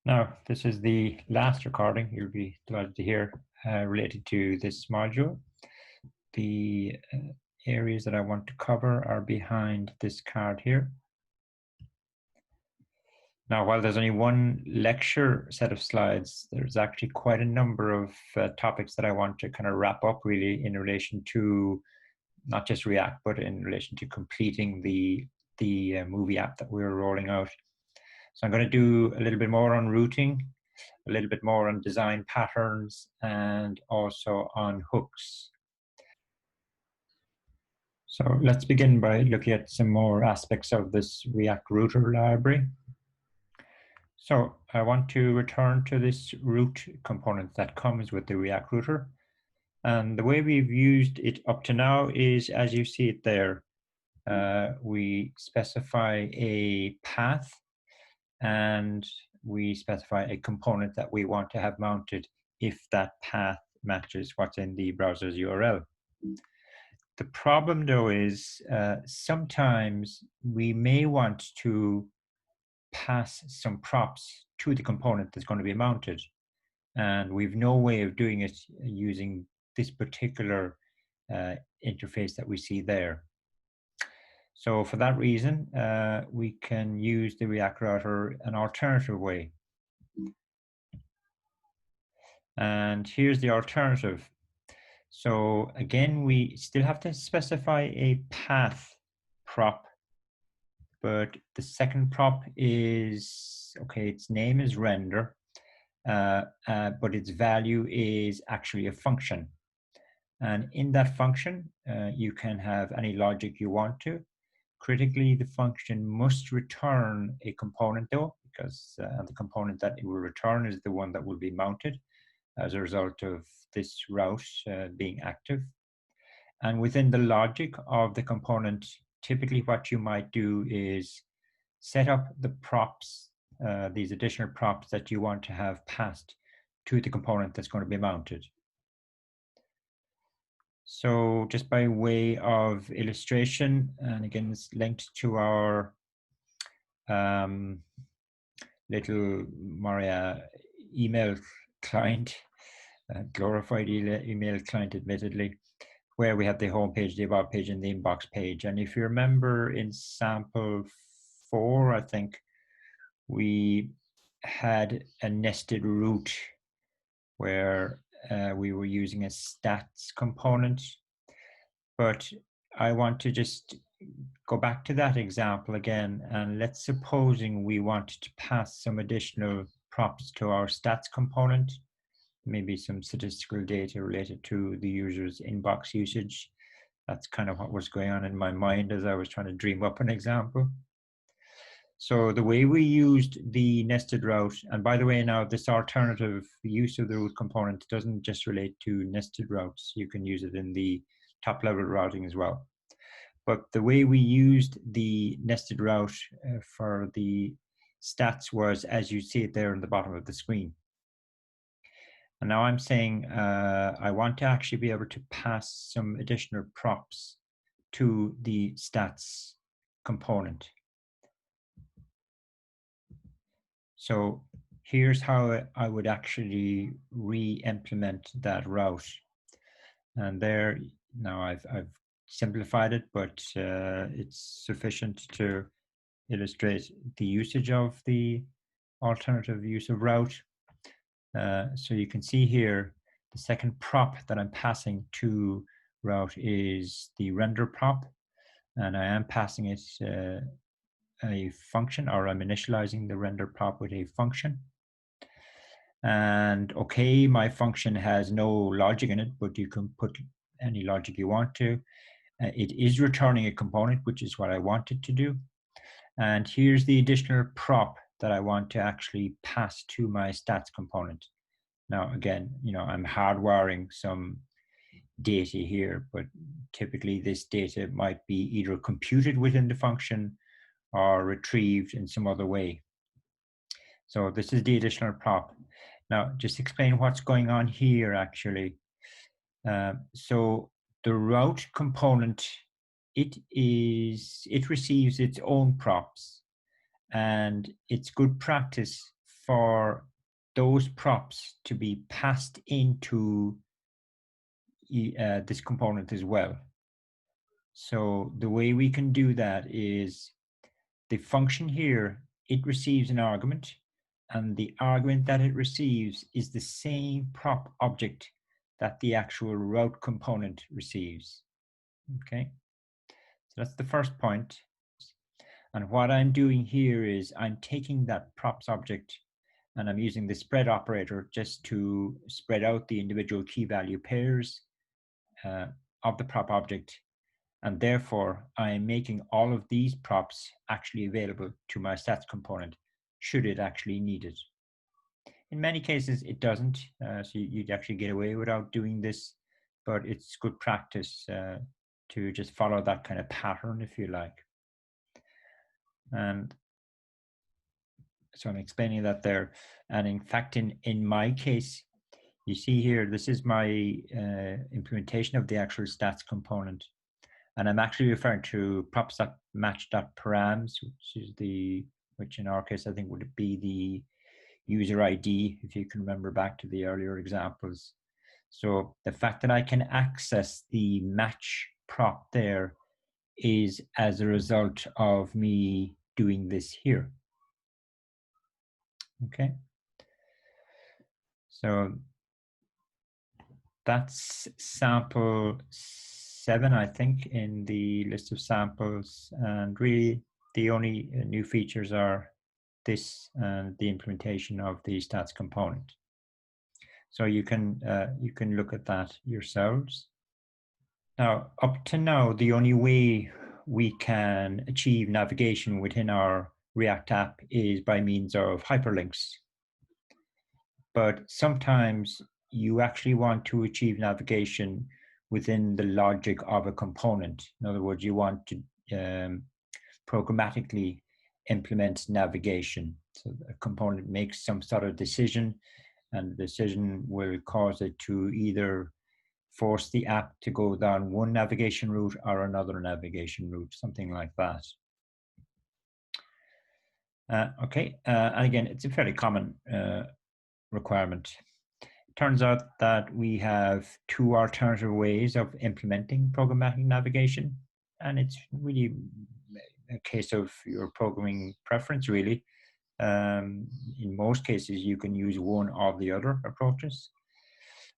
Now, this is the last recording you'll be delighted to hear related to this module. The areas that I want to cover are behind this card here. Now, while there's only one lecture set of slides, there's actually quite a number of topics that I want to kind of wrap up really in relation to not just React, but in relation to completing the movie app that we're rolling out. So I'm going to do a little bit more on routing, a little bit more on design patterns, and also on hooks. So let's begin by looking at some more aspects of this React router library. So I want to return to this root component that comes with the React router. And the way we've used it up to now is, as you see it there, we specify a path and we specify a component that we want to have mounted if that path matches what's in the browser's URL. The problem though is sometimes we may want to pass some props to the component that's going to be mounted, and we've no way of doing it using this particular interface that we see there. So for that reason, we can use the React router an alternative way. And here's the alternative. So again, we still have to specify a path prop, but the second prop is, okay, its name is render, but its value is actually a function. And in that function, you can have any logic you want to. Critically, the function must return a component though, because the component that it will return is the one that will be mounted as a result of this route being active. And within the logic of the component, typically what you might do is set up the props, these additional props that you want to have passed to the component that's going to be mounted. So just by way of illustration, and again, it's linked to our little Maria email client, glorified email client admittedly, where we have the home page, the about page, and the inbox page. And if you remember in sample 4, I think we had a nested route where we were using a stats component. But I want to just go back to that example again, and let's supposing we wanted to pass some additional props to our stats component, maybe some statistical data related to the user's inbox usage. That's kind of what was going on in my mind as I was trying to dream up an example. So the way we used the nested route, and by the way, now this alternative use of the route component doesn't just relate to nested routes. You can use it in the top level routing as well. But the way we used the nested route for the stats was, as you see it there in the bottom of the screen. And now I'm saying I want to actually be able to pass some additional props to the stats component. So here's how I would actually re-implement that route. And there, now I've simplified it, but it's sufficient to illustrate the usage of the alternative use of route. So you can see here, the second prop that I'm passing to route is the render prop, and I am passing it a function, or I'm initializing the render prop with a function. And okay, my function has no logic in it, but you can put any logic you want to. It is returning a component, which is what I want it to do. And here's the additional prop that I want to actually pass to my stats component. Now, again, I'm hardwiring some data here, but typically this data might be either computed within the function or retrieved in some other way. So this is the additional prop. Now, just explain what's going on here, actually. So the route component, it receives its own props, and it's good practice for those props to be passed into this component as well. So the way we can do that is the function here, it receives an argument, and the argument that it receives is the same prop object that the actual route component receives. Okay, so that's the first point. And what I'm doing here is I'm taking that props object and I'm using the spread operator just to spread out the individual key value pairs of the prop object. And therefore, I am making all of these props actually available to my stats component, should it actually need it. In many cases, it doesn't, so you'd actually get away without doing this, but it's good practice to just follow that kind of pattern, if you like. And so I'm explaining that there. And in fact, in my case, you see here, this is my implementation of the actual stats component. And I'm actually referring to props.match.params, which in our case, I think would be the user ID, if you can remember back to the earlier examples. So the fact that I can access the match prop there is as a result of me doing this here. Okay. So that's sample 7, I think, in the list of samples. And really, the only new features are this and the implementation of the stats component. So you can look at that yourselves. Now, up to now, the only way we can achieve navigation within our React app is by means of hyperlinks. But sometimes you actually want to achieve navigation within the logic of a component. In other words, you want to programmatically implement navigation. So a component makes some sort of decision, and the decision will cause it to either force the app to go down one navigation route or another navigation route, something like that. Okay, and again, it's a fairly common requirement. It turns out that we have two alternative ways of implementing programmatic navigation, and it's really a case of your programming preference, really. In most cases, you can use one or the other approaches.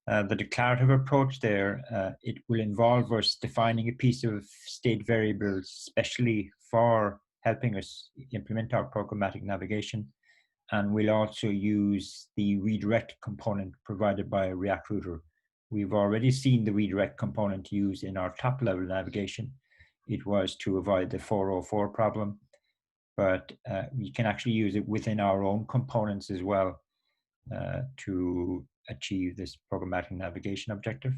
The declarative approach there, it will involve us defining a piece of state variables specially for helping us implement our programmatic navigation. And we'll also use the redirect component provided by React Router. We've already seen the redirect component used in our top level navigation. It was to avoid the 404 problem, but we can actually use it within our own components as well to achieve this programmatic navigation objective.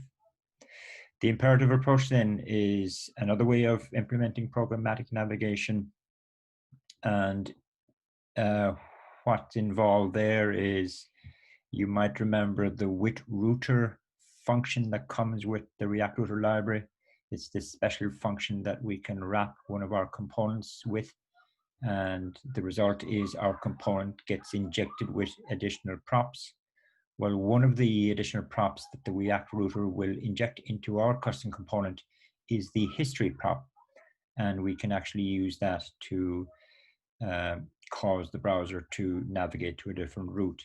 The imperative approach then is another way of implementing programmatic navigation, and what's involved there is, you might remember the with_router function that comes with the React Router library. It's this special function that we can wrap one of our components with, and the result is our component gets injected with additional props. Well, one of the additional props that the React Router will inject into our custom component is the history prop, and we can actually use that to cause the browser to navigate to a different route.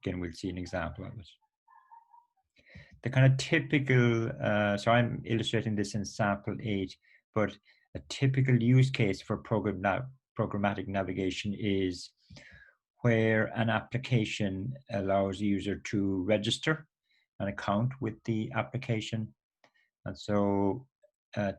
Again, we'll see an example of it. The kind of typical, so I'm illustrating this in sample 8, but a typical use case for programmatic navigation is where an application allows a user to register an account with the application. And so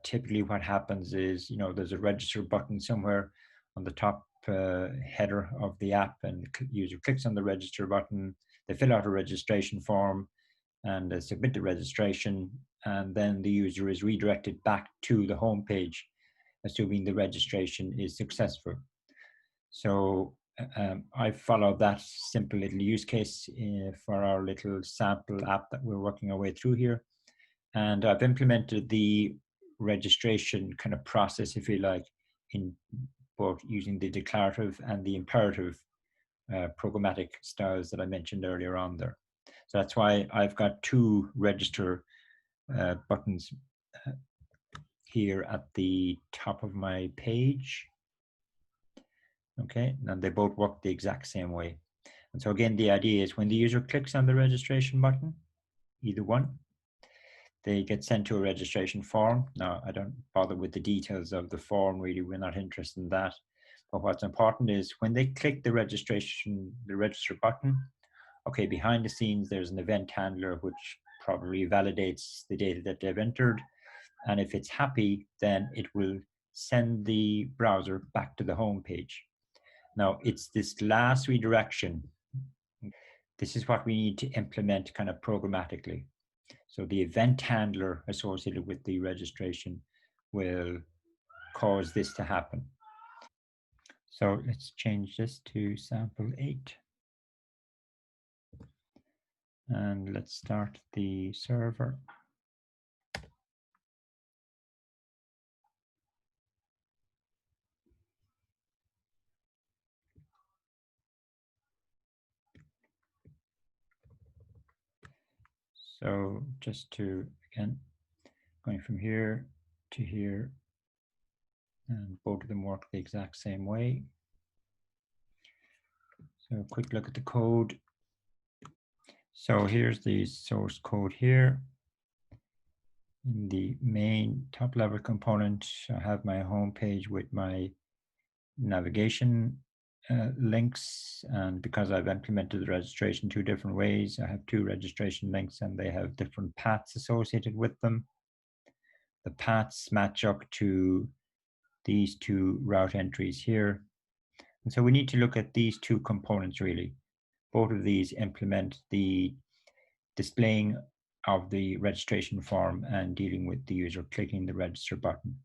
typically what happens is, there's a register button somewhere on the top header of the app, and the user clicks on the register button, they fill out a registration form, and they submit the registration, and then the user is redirected back to the home page, assuming the registration is successful. So I followed that simple little use case for our little sample app that we're working our way through here. And I've implemented the registration kind of process, if you like, in both using the declarative and the imperative programmatic styles that I mentioned earlier on there. So that's why I've got two register buttons here at the top of my page. Okay, and they both work the exact same way. And so again, the idea is when the user clicks on the registration button, either one, they get sent to a registration form. Now, I don't bother with the details of the form, really, we're not interested in that. But what's important is when they click the register button, okay, behind the scenes, there's an event handler which probably validates the data that they've entered. And if it's happy, then it will send the browser back to the home page. Now, it's this last redirection. This is what we need to implement kind of programmatically. So the event handler associated with the registration will cause this to happen. So let's change this to sample 8. And let's start the server. So just to, again, going from here to here, and both of them work the exact same way. So a quick look at the code. So here's the source code here. In the main top level component, I have my home page with my navigation links, and because I've implemented the registration two different ways, I have two registration links and they have different paths associated with them. The paths match up to these two route entries here. And so we need to look at these two components really. Both of these implement the displaying of the registration form and dealing with the user clicking the register button.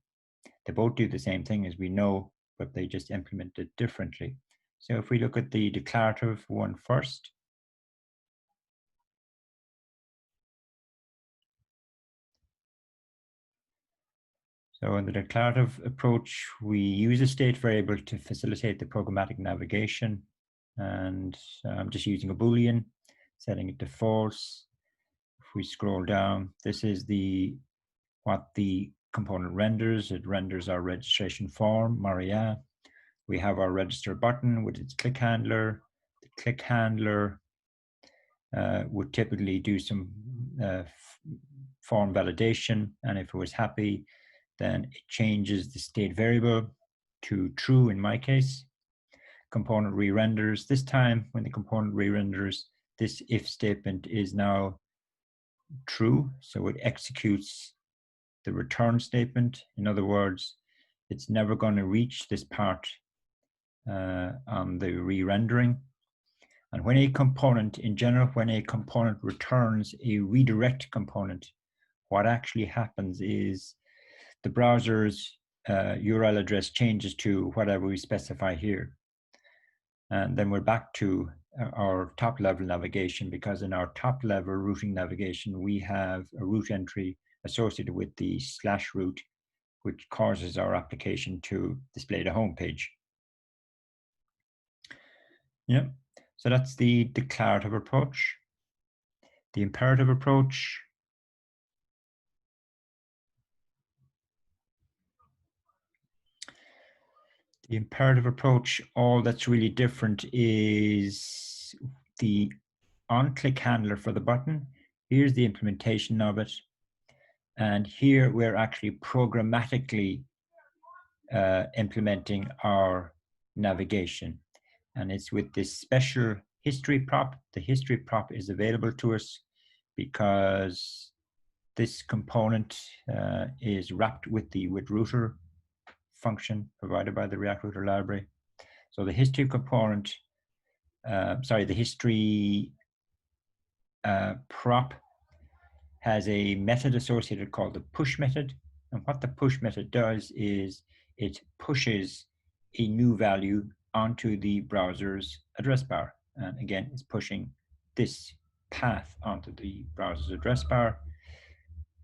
They both do the same thing as we know, but they just implement it differently. So if we look at the declarative one first, so in the declarative approach, we use a state variable to facilitate the programmatic navigation. And I'm just using a Boolean, setting it to false. If we scroll down, this is what the component renders. It renders our registration form, Maria. We have our register button with its click handler. The click handler would typically do some form validation, and if it was happy, then it changes the state variable to true in my case. Component re-renders. This time, when the component re-renders, this if statement is now true, so it executes the return statement. In other words, it's never going to reach this part on the re-rendering. And when a component, in general, when a component returns a redirect component, what actually happens is the browser's URL address changes to whatever we specify here. And then we're back to our top level navigation, because in our top level routing navigation, we have a route entry associated with the /root, which causes our application to display the home page. Yeah, so that's the declarative approach. The imperative approach. The imperative approach, all that's really different is the on-click handler for the button. Here's the implementation of it. And here we're actually programmatically implementing our navigation. And it's with this special history prop. The history prop is available to us because this component is wrapped with the with_router function provided by the React Router library. So the history component, the history prop has a method associated called the push method. And what the push method does is it pushes a new value onto the browser's address bar. And again, it's pushing this path onto the browser's address bar,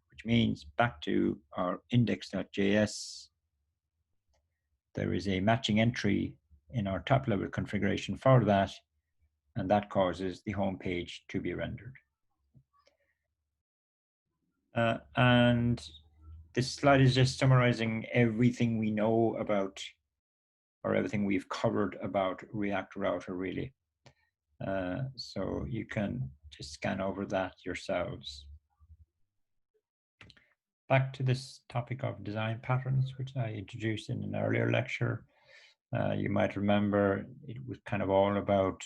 which means back to our index.js, there is a matching entry in our top level configuration for that. and that causes the home page to be rendered. And this slide is just summarizing everything we know about, or everything we've covered about React Router, really. So you can just scan over that yourselves. Back to this topic of design patterns, which I introduced in an earlier lecture. You might remember it was kind of all about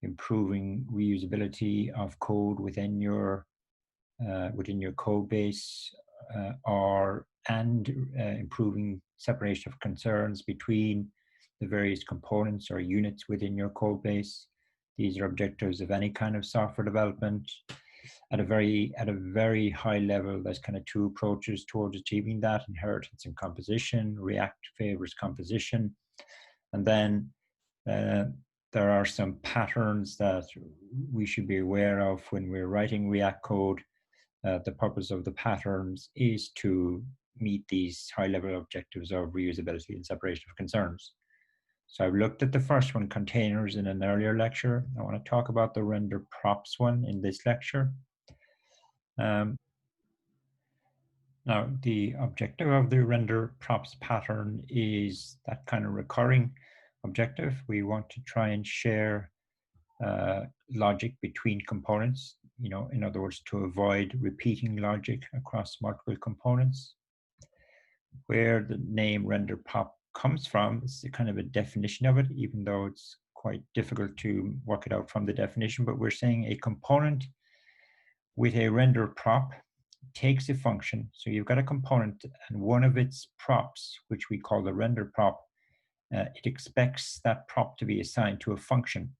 improving reusability of code within your code base, and improving separation of concerns between the various components or units within your code base. These are objectives of any kind of software development. At a very high level, there's kind of two approaches towards achieving that: inheritance and composition. React favors composition, and then there are some patterns that we should be aware of when we're writing React code. The purpose of the patterns is to meet these high-level objectives of reusability and separation of concerns. So I've looked at the first one, containers, in an earlier lecture. I want to talk about the render props one in this lecture. Now, the objective of the render props pattern is that kind of recurring objective. We want to try and share logic between components, in other words, to avoid repeating logic across multiple components. Where the name render prop comes from, it's kind of a definition of it, even though it's quite difficult to work it out from the definition. But we're saying a component with a render prop takes a function. So you've got a component, and one of its props, which we call the render prop, it expects that prop to be assigned to a function.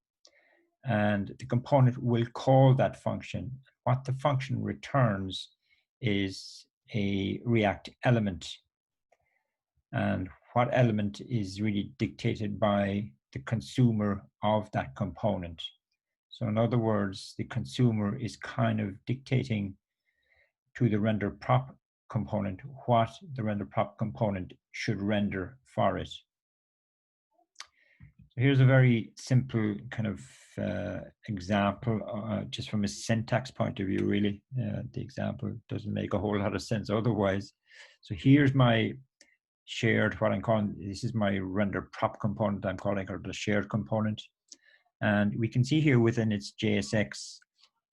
And the component will call that function. What the function returns is a React element. And what element is really dictated by the consumer of that component. So in other words, the consumer is kind of dictating to the render prop component what the render prop component should render for it. So here's a very simple kind of example, just from a syntax point of view, really. The example doesn't make a whole lot of sense otherwise. So here's my shared, what I'm calling, this is my render prop component, I'm calling it the shared component. And we can see here within its JSX,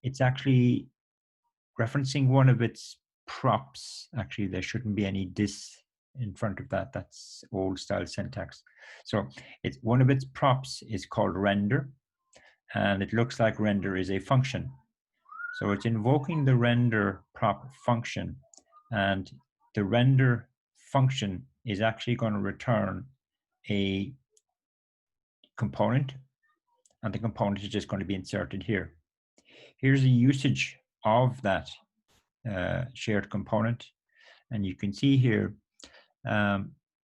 it's actually referencing one of its props. Actually, there shouldn't be any dis in front of that. That's old style syntax. So it's one of its props is called render, and it looks like render is a function. So it's invoking the render prop function, and the render function is actually going to return a component, and the component is just going to be inserted here. Here's a usage of that shared component, and you can see here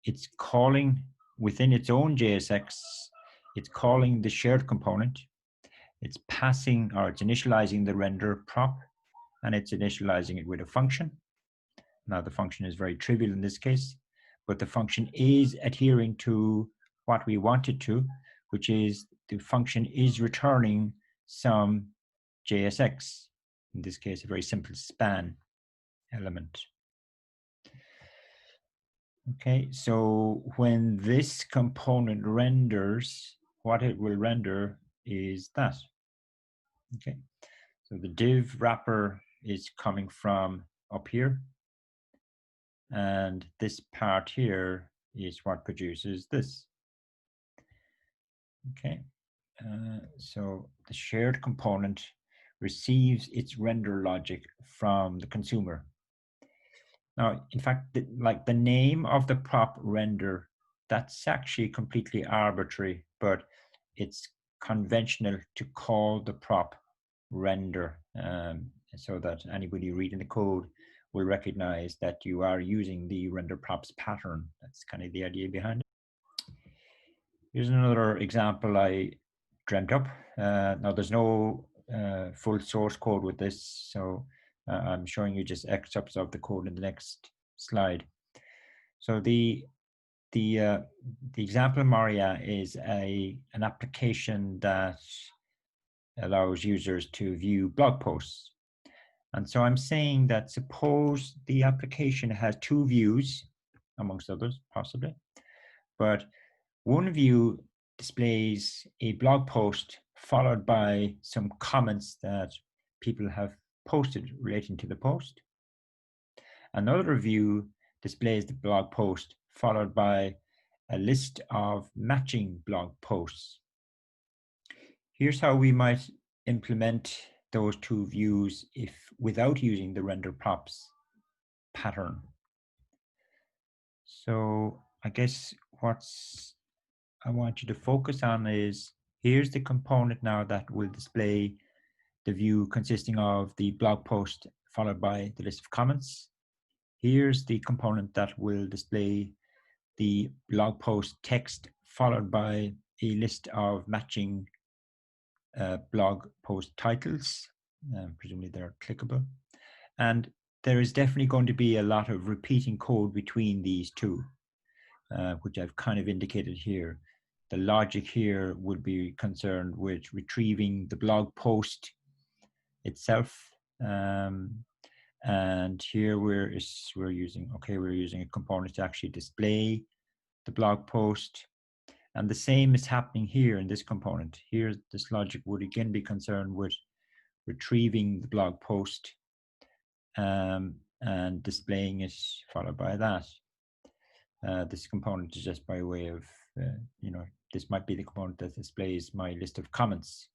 it's calling within its own JSX, it's calling the shared component, it's passing, or it's initializing the render prop, and it's initializing it with a function. Now the function is very trivial in this case, but the function is adhering to what we want it to, which is the function is returning some JSX, in this case a very simple span element. Okay, so when this component renders, what it will render is that. Okay, so the div wrapper is coming from up here, and this part here is what produces this. Okay, so the shared component receives its render logic from the consumer. Now, in fact, like the name of the prop render, that's actually completely arbitrary, but it's conventional to call the prop render, so that anybody reading the code will recognize that you are using the render props pattern. That's kind of the idea behind it. Here's another example I dreamt up. Now, there's no full source code with this, so I'm showing you just excerpts of the code in the next slide. So the example Maria is an application that allows users to view blog posts. And so I'm saying that suppose the application has two views, amongst others, possibly, but one view displays a blog post followed by some comments that people have posted relating to the post. Another view displays the blog post followed by a list of matching blog posts. Here's how we might implement those two views without using the render props pattern. So I guess what's I want you to focus on is, here's the component now that will display the view consisting of the blog post followed by the list of comments. Here's the component that will display the blog post text followed by a list of matching blog post titles. Presumably they're clickable. And there is definitely going to be a lot of repeating code between these two, which I've kind of indicated here. The logic here would be concerned with retrieving the blog post itself. And here we're using a component to actually display the blog post. And the same is happening here in this component. Here, this logic would again be concerned with retrieving the blog post and displaying it followed by that. This component is just by way of, this might be the component that displays my list of comments.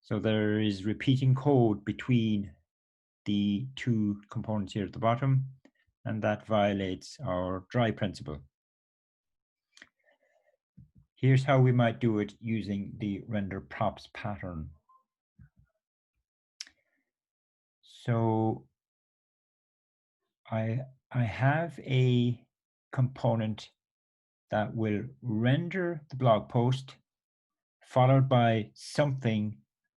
So there is repeating code between the two components here at the bottom, and that violates our dry principle. Here's how we might do it using the render props pattern. So I have a component that will render the blog post followed by something,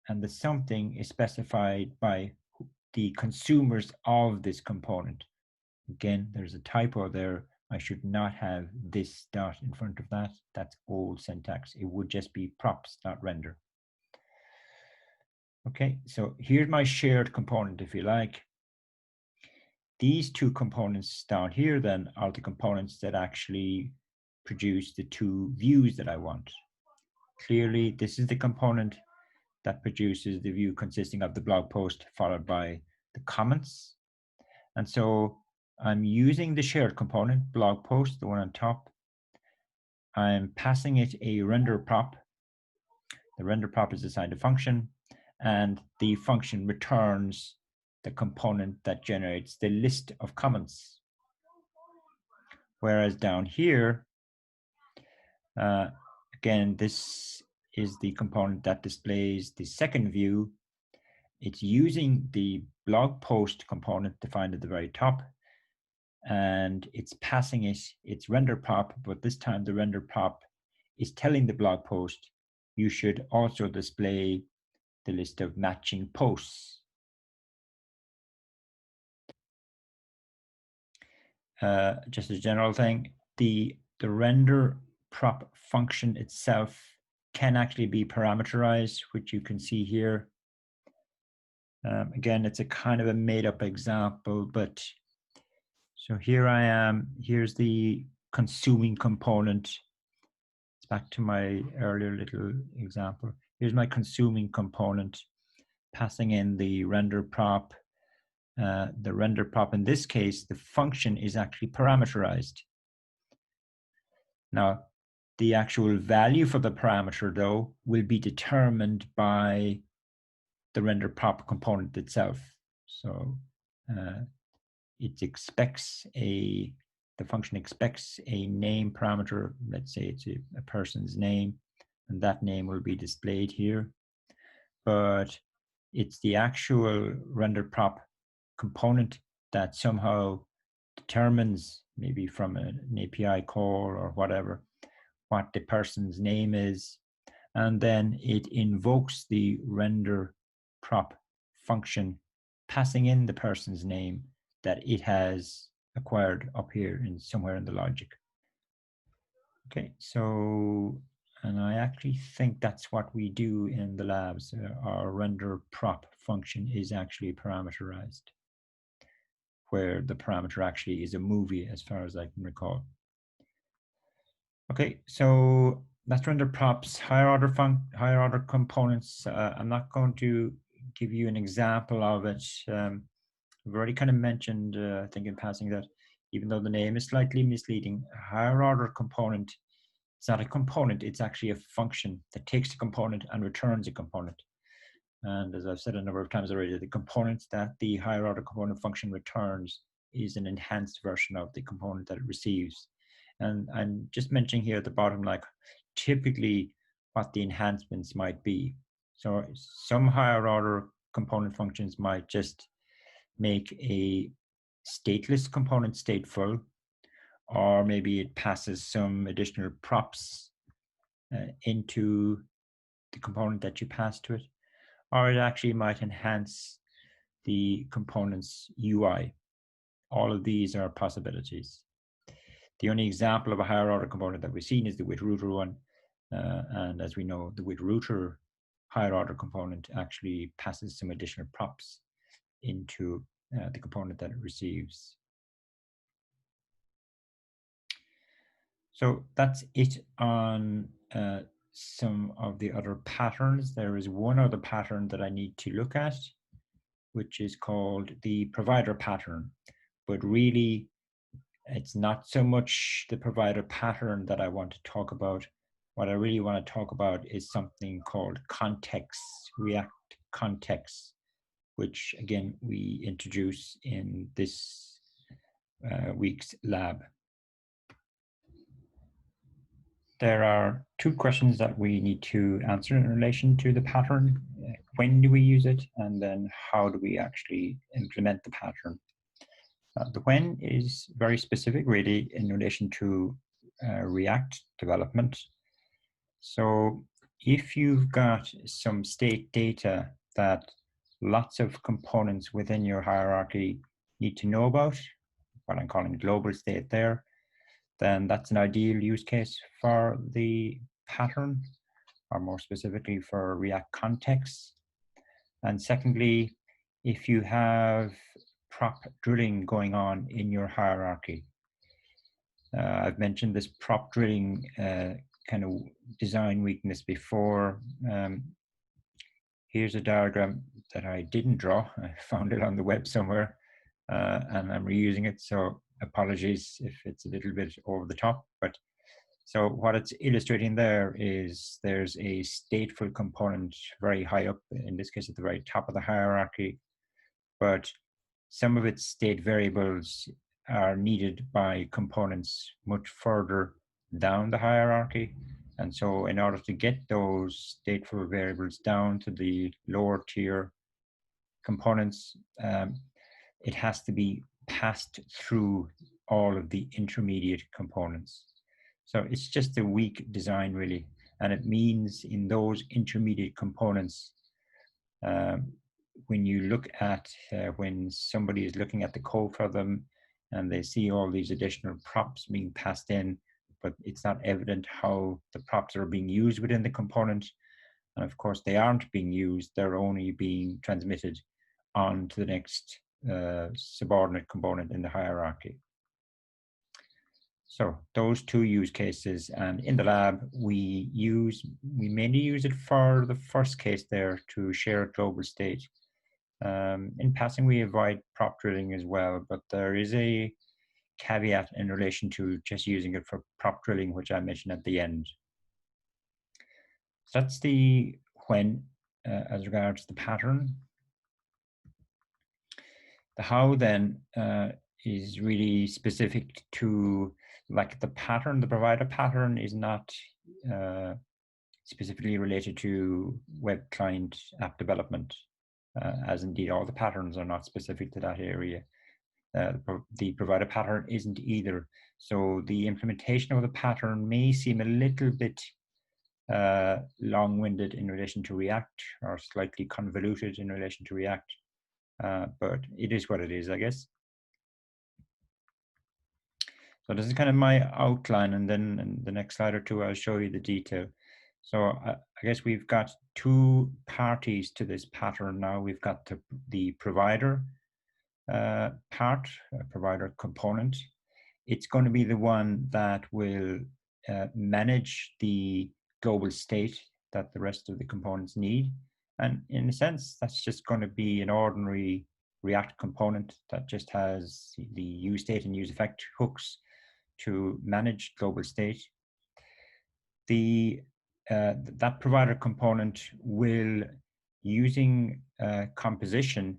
and the something is specified by the consumers of this component. Again, there's a typo there. I should not have this dot in front of that. That's old syntax. It would just be props.render. Okay, so here's my shared component, if you like. These two components down here then are the components that actually produce the two views that I want. Clearly, this is the component that produces the view consisting of the blog post followed by the comments. And so I'm using the shared component, blog post, the one on top. I'm passing it a render prop. The render prop is assigned a function, and the function returns the component that generates the list of comments. Whereas down here, again, this is the component that displays the second view. It's using the blog post component defined at the very top, and it's passing it its render prop, but this time the render prop is telling the blog post, you should also display the list of matching posts. Just a general thing, the render prop function itself can actually be parameterized, which you can see here. Again, it's a kind of a made-up example, but so here I am. Here's the consuming component. It's back to my earlier little example. Here's my consuming component, passing in the render prop. The render prop, in this case, the function is actually parameterized. Now, the actual value for the parameter, though, will be determined by the render prop component itself. So it expects the function expects a name parameter. Let's say it's a person's name, and that name will be displayed here. But it's the actual render prop component that somehow determines, maybe from an API call or whatever, what the person's name is, and then it invokes the render prop function, passing in the person's name that it has acquired up here in somewhere in the logic. Okay, so And I actually think that's what we do in the labs. Our render prop function is actually parameterized, where the parameter actually is a movie as far as I can recall. Okay, so that's render props, higher order components. I'm not going to give you an example of it. I've already kind of mentioned, I think in passing, that even though the name is slightly misleading, a higher order component, it's not a component, it's actually a function that takes a component and returns a component. And as I've said a number of times already, the component that the higher order component function returns is an enhanced version of the component that it receives. And I'm just mentioning here at the bottom, like typically what the enhancements might be. So some higher order component functions might just make a stateless component stateful, or maybe it passes some additional props into the component that you pass to it, or it actually might enhance the component's UI. All of these are possibilities. The only example of a higher order component that we've seen is the useReducer one. And as we know, the useReducer higher order component actually passes some additional props into the component that it receives. So that's it on some of the other patterns. There is one other pattern that I need to look at, which is called the provider pattern. But really, it's not so much the provider pattern that I want to talk about. What I really want to talk about is something called contexts, React contexts, which again, we introduce in this week's lab. There are two questions that we need to answer in relation to the pattern. When do we use it? And then how do we actually implement the pattern? The when is very specific, really, in relation to React development. So if you've got some state data that lots of components within your hierarchy need to know about, what I'm calling global state there, then that's an ideal use case for the pattern, or more specifically for React contexts. And secondly, if you have prop drilling going on in your hierarchy. I've mentioned this prop drilling kind of design weakness before. Here's a diagram that I didn't draw. I found it on the web somewhere, and I'm reusing it. So apologies if it's a little bit over the top. But so what it's illustrating there is there's a stateful component very high up, in this case at the very top of the hierarchy, but some of its state variables are needed by components much further down the hierarchy. And so in order to get those stateful variables down to the lower tier components, it has to be passed through all of the intermediate components. So it's just a weak design, really. And it means in those intermediate components, when you look at when somebody is looking at the code for them and they see all these additional props being passed in, but it's not evident how the props are being used within the component. And of course, they aren't being used, they're only being transmitted on to the next subordinate component in the hierarchy. So those two use cases, and in the lab, we mainly use it for the first case there to share global state. In passing, we avoid prop drilling as well, but there is a caveat in relation to just using it for prop drilling, which I mentioned at the end. So that's the when as regards the pattern. The how then is really specific to, like, the pattern. The provider pattern is not specifically related to web client app development, as indeed all the patterns are not specific to that area. The provider pattern isn't either. So the implementation of the pattern may seem a little bit long-winded in relation to React, or slightly convoluted in relation to React, but it is what it is, I guess. So this is kind of my outline, and then in the next slide or two, I'll show you the detail. So I guess we've got two parties to this pattern now. We've got the provider part, provider component. It's going to be the one that will manage the global state that the rest of the components need. And in a sense, that's just going to be an ordinary React component that just has the useState and useEffect hooks to manage global state. That provider component will, using composition,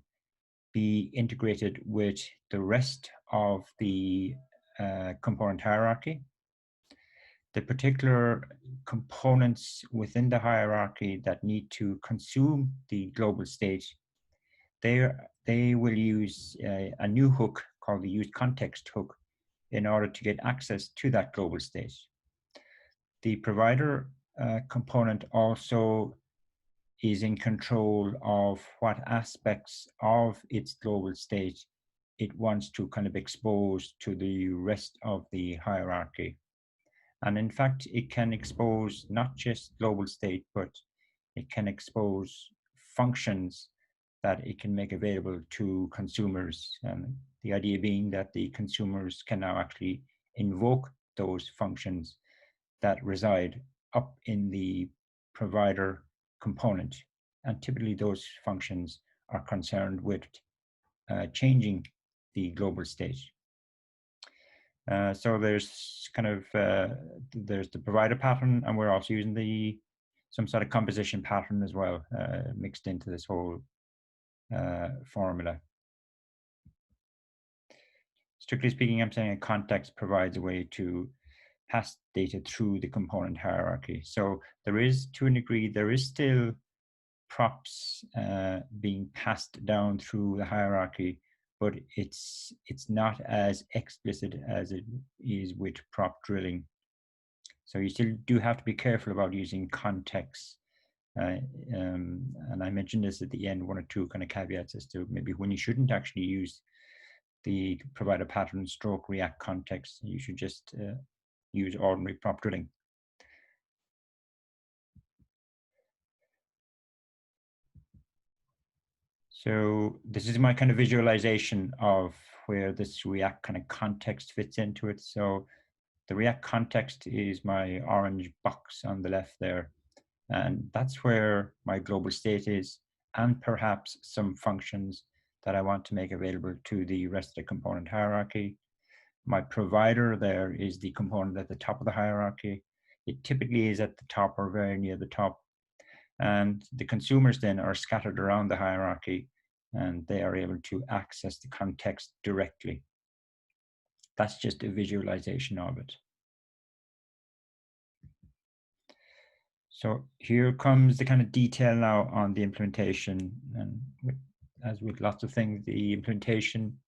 be integrated with the rest of the component hierarchy. The particular components within the hierarchy that need to consume the global state, they will use a new hook called the useContext hook in order to get access to that global state. The provider component also is in control of what aspects of its global state it wants to kind of expose to the rest of the hierarchy. And in fact, it can expose not just global state, but it can expose functions that it can make available to consumers. And the idea being that the consumers can now actually invoke those functions that reside up in the provider component. And typically those functions are concerned with changing the global state. So there's kind of, there's the provider pattern, and we're also using some sort of composition pattern as well, mixed into this whole formula. Strictly speaking, I'm saying a context provides a way to pass data through the component hierarchy. So there is, to a degree, there is still props being passed down through the hierarchy, but it's not as explicit as it is with prop drilling. So you still do have to be careful about using context. And I mentioned this at the end, one or two kind of caveats as to maybe when you shouldn't actually use the provider pattern stroke React context. You should just use ordinary prop drilling. So this is my kind of visualization of where this React kind of context fits into it. So the React context is my orange box on the left there. And that's where my global state is, and perhaps some functions that I want to make available to the rest of the component hierarchy. My provider there is the component at the top of the hierarchy. It typically is at the top or very near the top. And the consumers then are scattered around the hierarchy, and they are able to access the context directly. That's just a visualization of it. So here comes the kind of detail now on the implementation. And as with lots of things, the implementation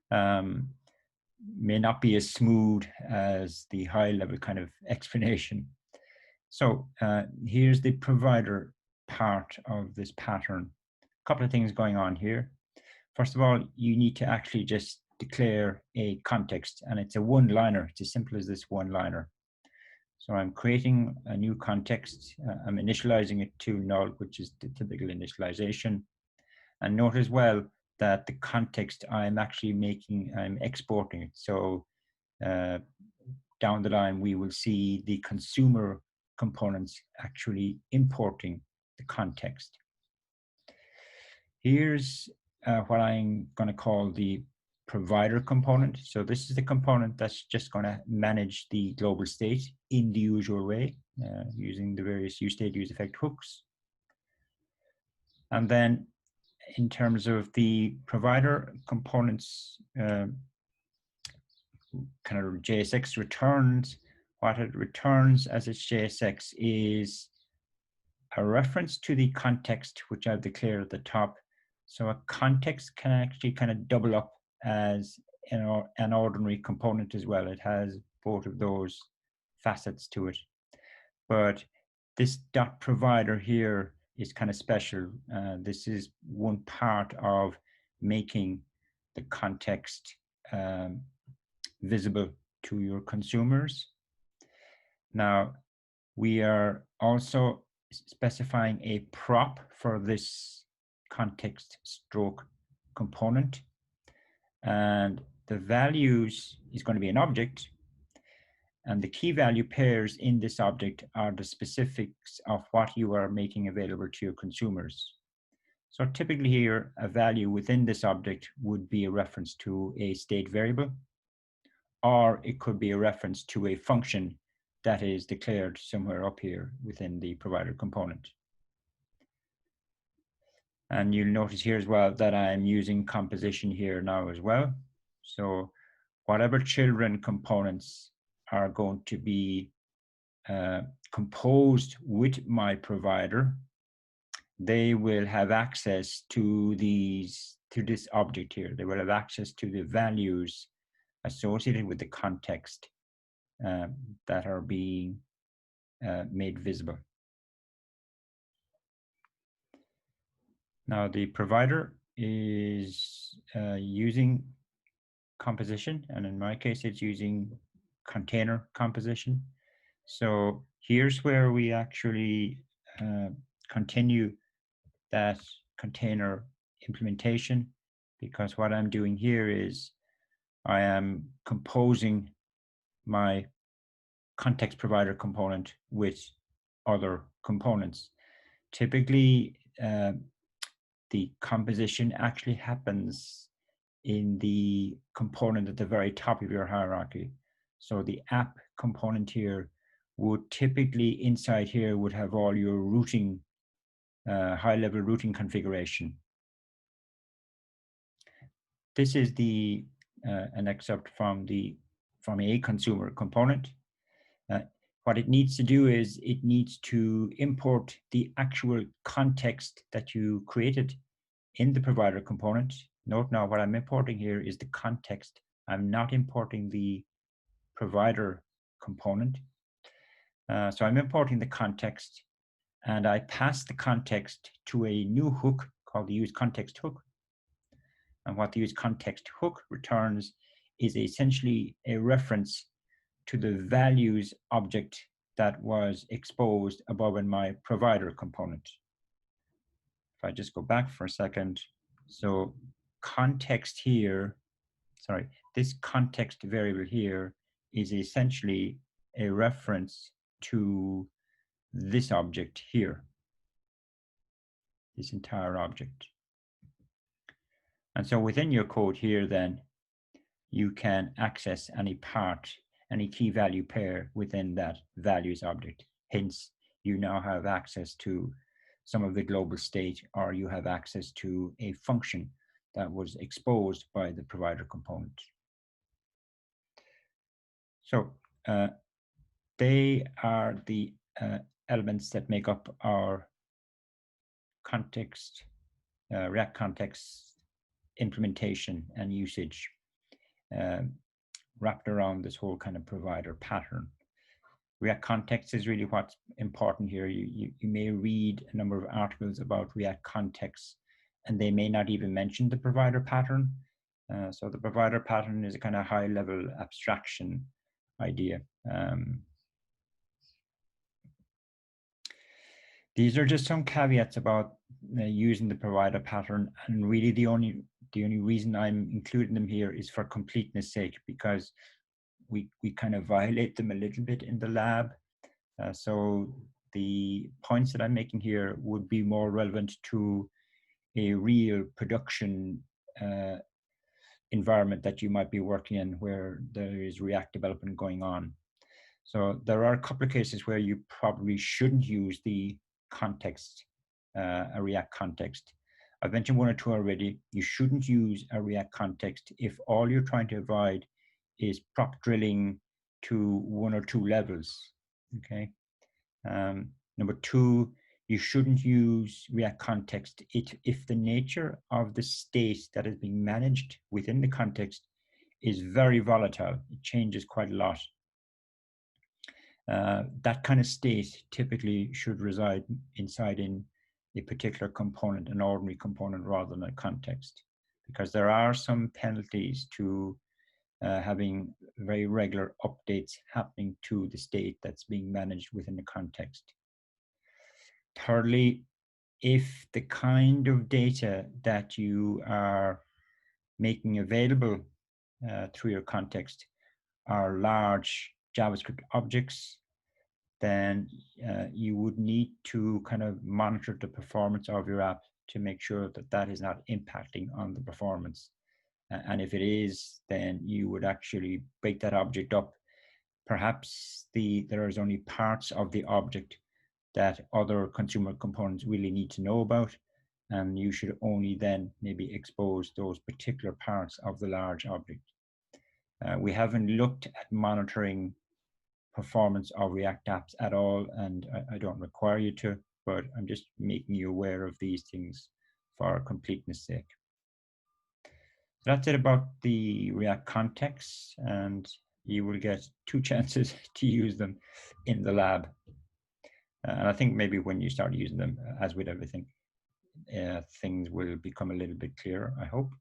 may not be as smooth as the high level kind of explanation. So here's the provider part of this pattern. A couple of things going on here. First of all, you need to actually just declare a context, and it's a one-liner. It's as simple as this one-liner. So I'm creating a new context. I'm initializing it to null, which is the typical initialization. And note as well that the context I'm actually making, I'm exporting it. So down the line, we will see the consumer components actually importing the context. Here's what I'm going to call the provider component. So this is the component that's just going to manage the global state in the usual way, using the various useState, useEffect hooks. And then in terms of the provider components, kind of JSX returns, what it returns as its JSX is a reference to the context, which I've declared at the top. So a context can actually kind of double up as an ordinary component as well. It has both of those facets to it. But this dot provider here is kind of special. This is one part of making the context visible to your consumers. Now, We are also specifying a prop for this context stroke component. And the values is going to be an object. And the key value pairs in this object are the specifics of what you are making available to your consumers. So typically here, a value within this object would be a reference to a state variable, or it could be a reference to a function that is declared somewhere up here within the provider component. And you'll notice here as well that I'm using composition here now as well. So whatever children components are going to be composed with my provider, they will have access to this object here. They will have access to the values associated with the context that are being made visible. Now the provider is using composition, and in my case it's using container composition. So here's where we actually continue that container implementation, because what I'm doing here is I am composing my context provider component with other components. Typically, the composition actually happens in the component at the very top of your hierarchy. So the app component here would typically inside here would have all your routing, high-level routing configuration. This is the an excerpt from a consumer component. What it needs to do is it needs to import the actual context that you created in the provider component. Note now what I'm importing here is the context. I'm not importing the provider component. So I'm importing the context, and I pass the context to a new hook called the useContext hook. And what the useContext hook returns is essentially a reference to the values object that was exposed above in my provider component. If I just go back for a second, so context here, sorry, this context variable here is essentially a reference to this object here, this entire object. And so within your code here, then, you can access any part, any key value pair within that values object. Hence, you now have access to some of the global state, or you have access to a function that was exposed by the provider component. So they are the elements that make up our context, React context implementation and usage wrapped around this whole kind of provider pattern. React context is really what's important here. You may read a number of articles about React context, and they may not even mention the provider pattern. So the provider pattern is a kind of high-level abstraction idea. These are just some caveats about using the provider pattern, and really the only reason I'm including them here is for completeness sake, because we kind of violate them a little bit in the lab. So the points that I'm making here would be more relevant to a real production environment that you might be working in where there is React development going on. So there are a couple of cases where you probably shouldn't use the context, a React context. I've mentioned one or two already. You shouldn't use a React context if all you're trying to avoid is prop drilling to one or two levels, okay? Number two, you shouldn't use React context if the nature of the state that is being managed within the context is very volatile. It changes quite a lot. That kind of state typically should reside inside in a particular component, an ordinary component, rather than a context, because there are some penalties to having very regular updates happening to the state that's being managed within the context. Thirdly, if the kind of data that you are making available through your context are large JavaScript objects, then you would need to kind of monitor the performance of your app to make sure that that is not impacting on the performance. And if it is, then you would actually break that object up. Perhaps there is only parts of the object that other consumer components really need to know about, and you should only then maybe expose those particular parts of the large object. We haven't looked at monitoring performance of React apps at all, and I don't require you to, but I'm just making you aware of these things for completeness sake. So that's it about the React context, and you will get 2 chances to use them in the lab. And I think maybe when you start using them, as with everything, things will become a little bit clearer, I hope.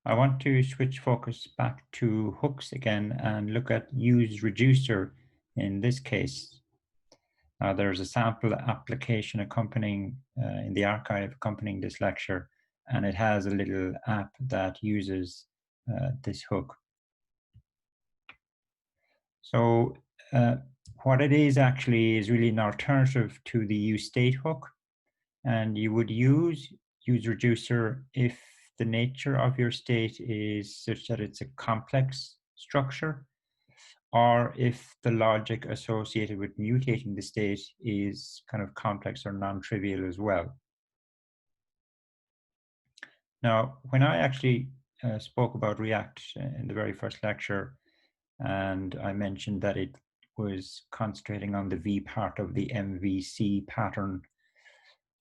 I want to switch focus back to hooks again and look at useReducer in this case. There's a sample application accompanying in the archive accompanying this lecture, and it has a little app that uses this hook. So what it is actually is really an alternative to the useState hook, and you would use useReducer if the nature of your state is such that it's a complex structure, or if the logic associated with mutating the state is kind of complex or non-trivial as well. Now, when I actually spoke about React in the very first lecture, and I mentioned that it was concentrating on the V part of the MVC pattern,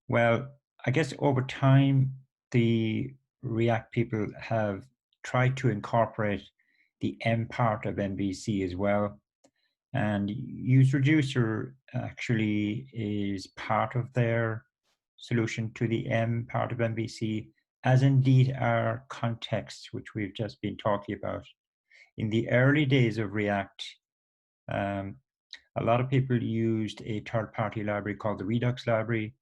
well, I guess over time, the React people have tried to incorporate the M part of MVC as well. And useReducer actually is part of their solution to the M part of MVC, as indeed our context, which we've just been talking about. In the early days of React, a lot of people used a third-party library called the Redux library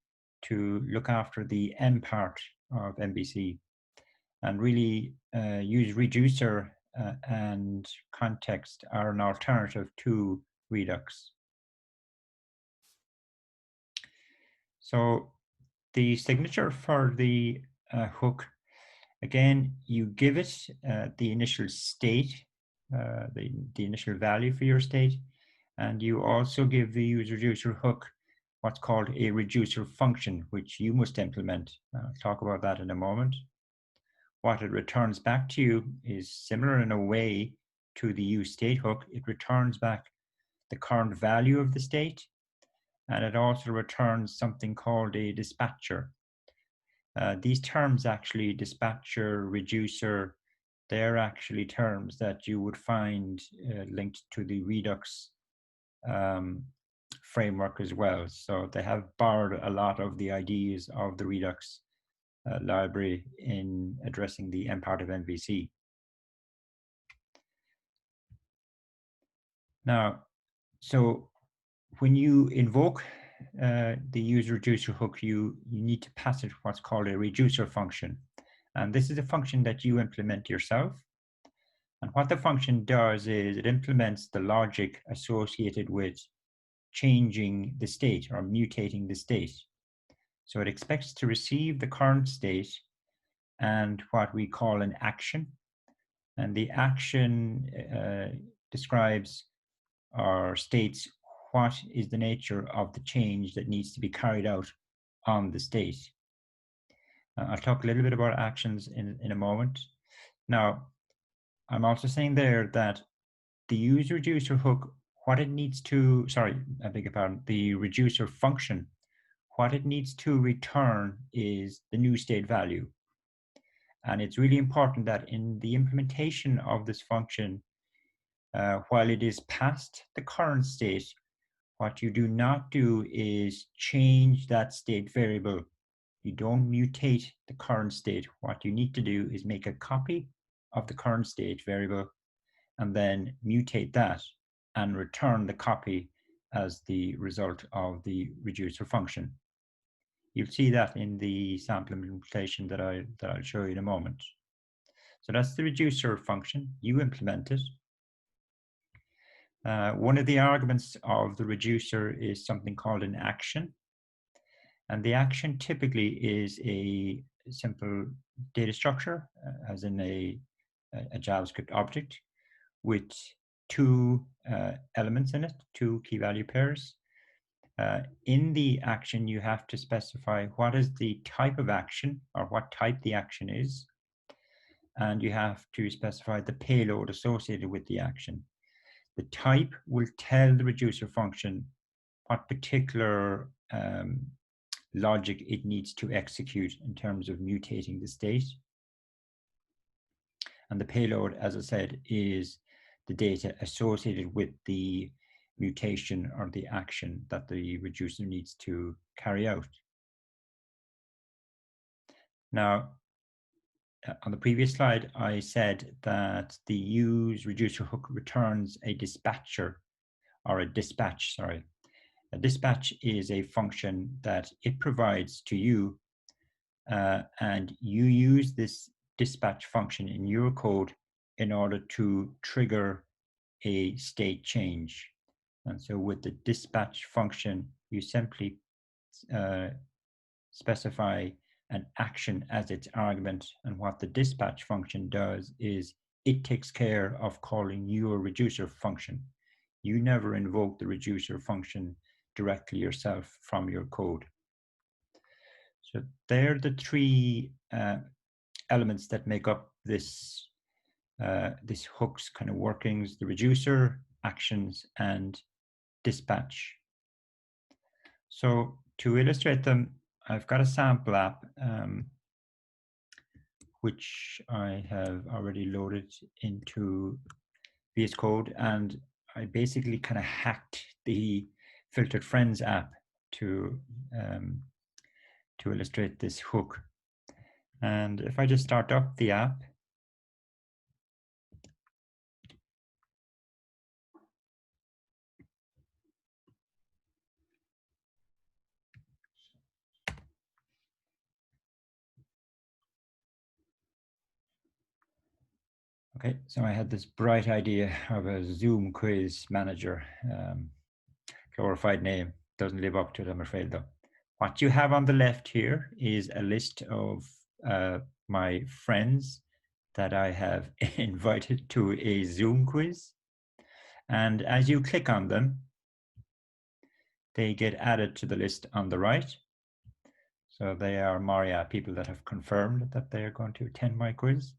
to look after the M part of MVC. And really, useReducer and context are an alternative to Redux. So the signature for the hook, again, you give it the initial state, the initial value for your state, and you also give the useReducer hook what's called a reducer function, which you must implement. I'll talk about that in a moment. What it returns back to you is similar in a way to the useState hook. It returns back the current value of the state, and it also returns something called a dispatcher. These terms actually, dispatcher, reducer, they're actually terms that you would find linked to the Redux framework as well. So they have borrowed a lot of the ideas of the Redux library in addressing the M part of MVC. Now, so when you invoke the useReducer hook, you need to pass it what's called a reducer function. And this is a function that you implement yourself. And what the function does is it implements the logic associated with changing the state or mutating the state. So it expects to receive the current state and what we call an action. And the action describes or states what is the nature of the change that needs to be carried out on the state. I'll talk a little bit about actions in a moment. Now, I'm also saying there that the useReducer hook, what it needs to, sorry, I beg your pardon, the reducer function, what it needs to return is the new state value. And it's really important that in the implementation of this function, while it is past the current state, what you do not do is change that state variable. You don't mutate the current state. What you need to do is make a copy of the current state variable and then mutate that and return the copy as the result of the reducer function. You'll see that in the sample implementation that I'll show you in a moment. So that's the reducer function. You implement it. One of the arguments of the reducer is something called an action. And the action typically is a simple data structure, as in a JavaScript object with two elements in it, two key value pairs. In the action, you have to specify what is the type of action or what type the action is. And you have to specify the payload associated with the action. The type will tell the reducer function what particular logic it needs to execute in terms of mutating the state. And the payload, as I said, is the data associated with the mutation or the action that the reducer needs to carry out. Now, on the previous slide, I said that the useReducer hook returns a dispatcher, or a dispatch, sorry. A dispatch is a function that it provides to you, and you use this dispatch function in your code in order to trigger a state change. And so with the dispatch function, you simply specify an action as its argument. And what the dispatch function does is it takes care of calling your reducer function. You never invoke the reducer function directly yourself from your code. So they're the three elements that make up this this hook's kind of workings: the reducer, actions, and dispatch. So to illustrate them, I've got a sample app which I have already loaded into VS Code, and I basically kind of hacked the Filtered Friends app to illustrate this hook. And if I just start up the app, okay, so I had this bright idea of a Zoom quiz manager. Glorified name, doesn't live up to it, I'm afraid, though. What you have on the left here is a list of my friends that I have invited to a Zoom quiz. And as you click on them, they get added to the list on the right. So they are Maria, people that have confirmed that they are going to attend my quiz.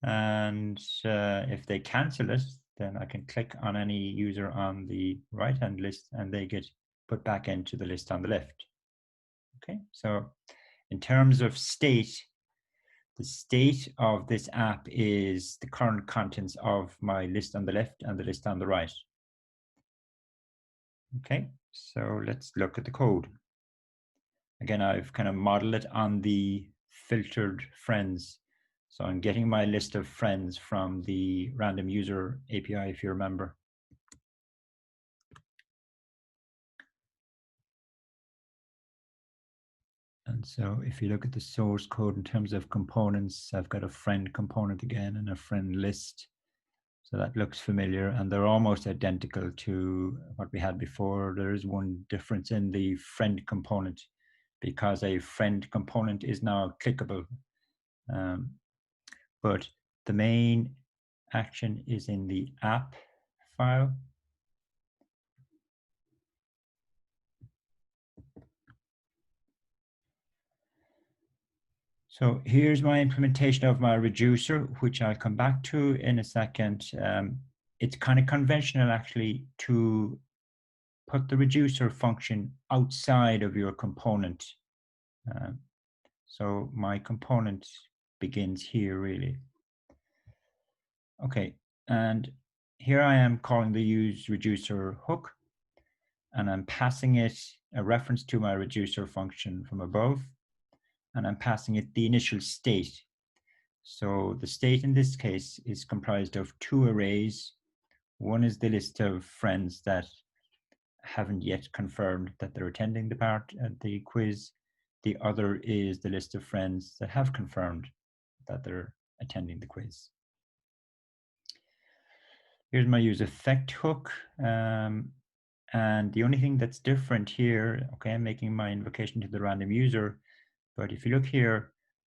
And if they cancel it, then I can click on any user on the right-hand list and they get put back into the list on the left. Okay, so in terms of state, the state of this app is the current contents of my list on the left and the list on the right. Okay, so let's look at the code. Again, I've kind of modeled it on the filtered friends. So I'm getting my list of friends from the random user API, if you remember. And so if you look at the source code in terms of components, I've got a friend component again and a friend list. So that looks familiar, and they're almost identical to what we had before. There is one difference in the friend component, because a friend component is now clickable. But the main action is in the app file. So here's my implementation of my reducer, which I'll come back to in a second. It's kind of conventional actually to put the reducer function outside of your component. So my component begins here really. Okay, and here I am calling the useReducer hook, and I'm passing it a reference to my reducer function from above, and I'm passing it the initial state. So the state in this case is comprised of two arrays. One is the list of friends that haven't yet confirmed that they're attending the quiz. The other is the list of friends that have confirmed that they're attending the quiz. Here's my use effect hook. And the only thing that's different here, okay, I'm making my invocation to the random user, but if you look here,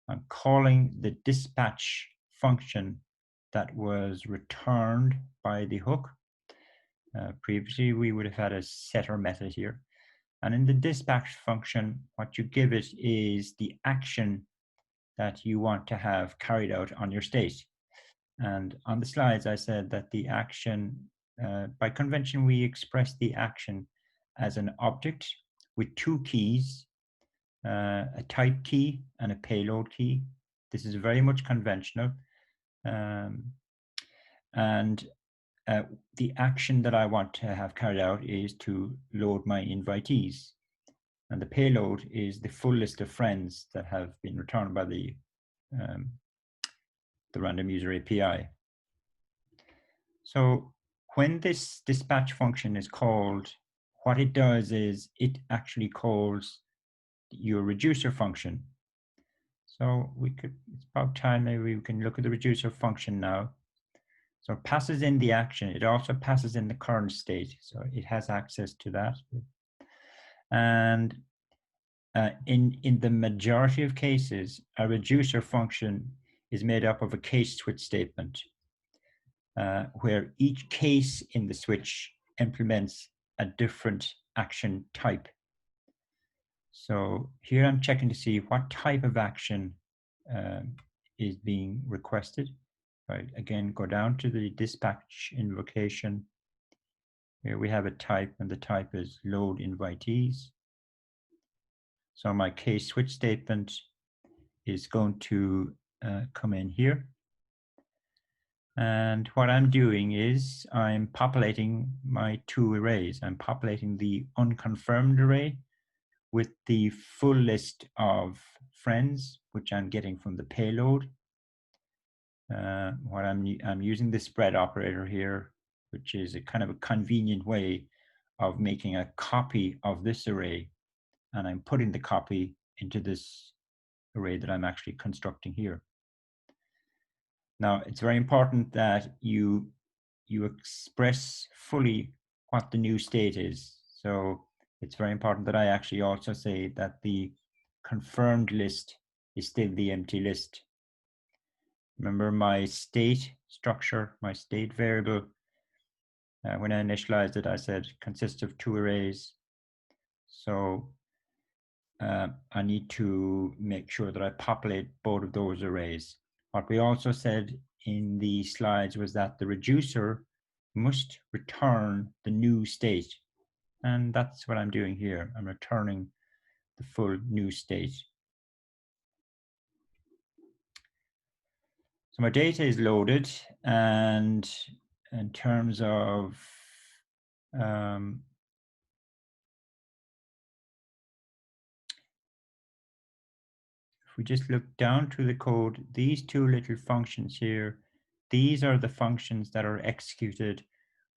I'm calling the dispatch function that was returned by the hook. Previously, we would have had a setter method here. And in the dispatch function, what you give it is the action that you want to have carried out on your state. And on the slides, I said that the action, by convention, we express the action as an object with two keys, a type key and a payload key. This is very much conventional. And the action that I want to have carried out is to load my invitees. And the payload is the full list of friends that have been returned by the random user API. So when this dispatch function is called, what it does is it actually calls your reducer function. So it's about time maybe we can look at the reducer function now. So it passes in the action. It also passes in the current state. So it has access to that. And in the majority of cases, a reducer function is made up of a case switch statement, where each case in the switch implements a different action type. So here I'm checking to see what type of action is being requested. Right, again, go down to the dispatch invocation. Here we have a type, and the type is load invitees. So my case switch statement is going to come in here. And what I'm doing is I'm populating my two arrays. I'm populating the unconfirmed array with the full list of friends, which I'm getting from the payload. I'm using the spread operator here, which is a kind of a convenient way of making a copy of this array. And I'm putting the copy into this array that I'm actually constructing here. Now, it's very important that you express fully what the new state is. So it's very important that I actually also say that the confirmed list is still the empty list. Remember my state structure, my state variable, when I initialized it, I said consists of two arrays. So I need to make sure that I populate both of those arrays. What we also said in the slides was that the reducer must return the new state. And that's what I'm doing here. I'm returning the full new state. So my data is loaded, and in terms of if we just look down to the code, these two little functions here, these are the functions that are executed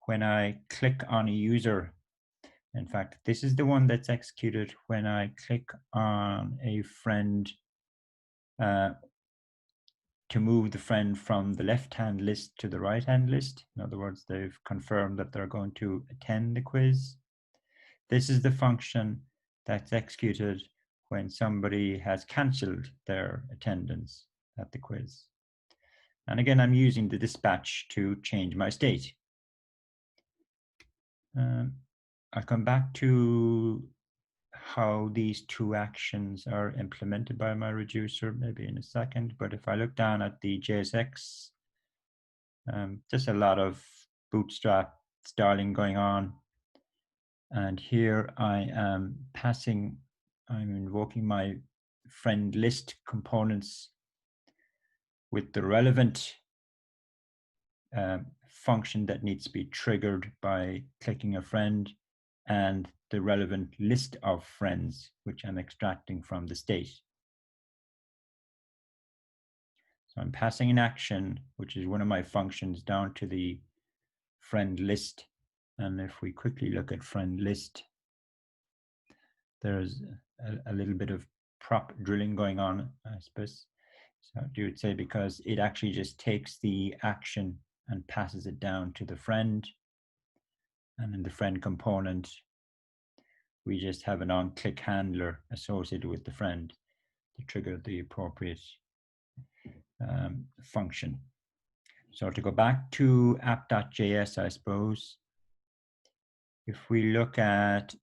when I click on a user. In fact, this is the one that's executed when I click on a friend to move the friend from the left-hand list to the right-hand list. In other words, they've confirmed that they're going to attend the quiz. This is the function that's executed when somebody has canceled their attendance at the quiz. And again, I'm using the dispatch to change my state. I'll come back to how these two actions are implemented by my reducer maybe in a second, but if I look down at the JSX, just a lot of bootstrap styling going on. And here I am I'm invoking my friend list components with the relevant function that needs to be triggered by clicking a friend, and the relevant list of friends, which I'm extracting from the state. So I'm passing an action, which is one of my functions, down to the friend list. And if we quickly look at friend list, there's a little bit of prop drilling going on, I suppose. So you would say because it actually just takes the action and passes it down to the friend. And in the friend component, we just have an on-click handler associated with the friend to trigger the appropriate function. So to go back to app.js, I suppose, if we look at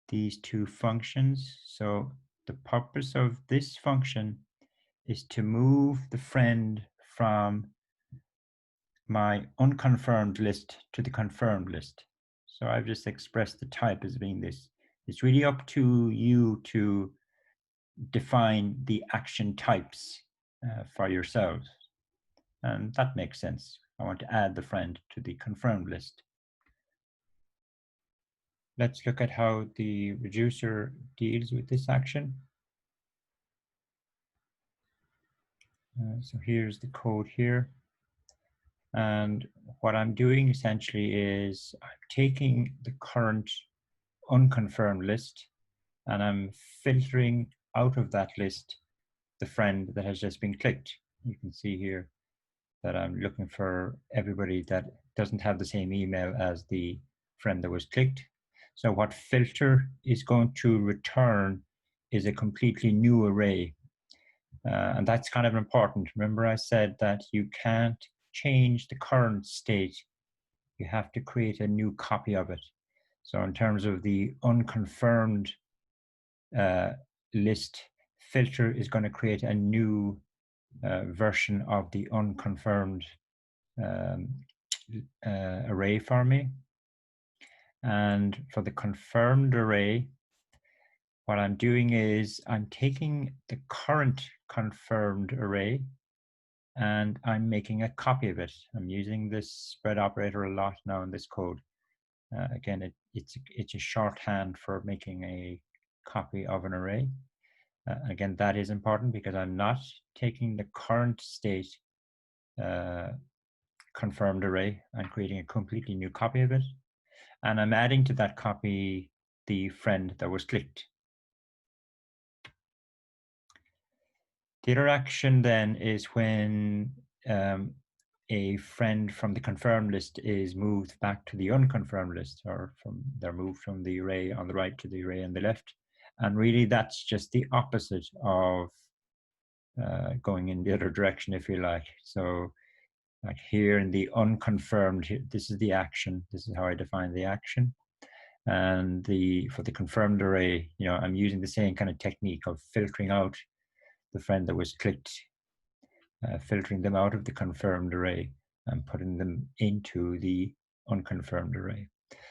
these two functions, so the purpose of this function is to move the friend from my unconfirmed list to the confirmed list. So I've just expressed the type as being this. It's really up to you to define the action types for yourselves. And that makes sense. I want to add the friend to the confirmed list. Let's look at how the reducer deals with this action. So here's the code here. And what I'm doing essentially is I'm taking the current unconfirmed list and I'm filtering out of that list the friend that has just been clicked. You can see here that I'm looking for everybody that doesn't have the same email as the friend that was clicked. So what filter is going to return is a completely new array. And that's kind of important. Remember I said that you can't change the current state. You have to create a new copy of it. So in terms of the unconfirmed list, filter is going to create a new version of the unconfirmed array for me. And for the confirmed array, what I'm doing is I'm taking the current confirmed array and I'm making a copy of it. I'm using this spread operator a lot now in this code. Again, it's a shorthand for making a copy of an array. Again, that is important because I'm not taking the current state confirmed array. I'm creating a completely new copy of it. And I'm adding to that copy the friend that was clicked. The other action then is when a friend from the confirmed list is moved back to the unconfirmed list, or they're moved from the array on the right to the array on the left. And really that's just the opposite of going in the other direction, if you like. So like here in the unconfirmed, this is the action. This is how I define the action. And for the confirmed array, I'm using the same kind of technique of filtering out the friend that was clicked, filtering them out of the confirmed array and putting them into the unconfirmed array.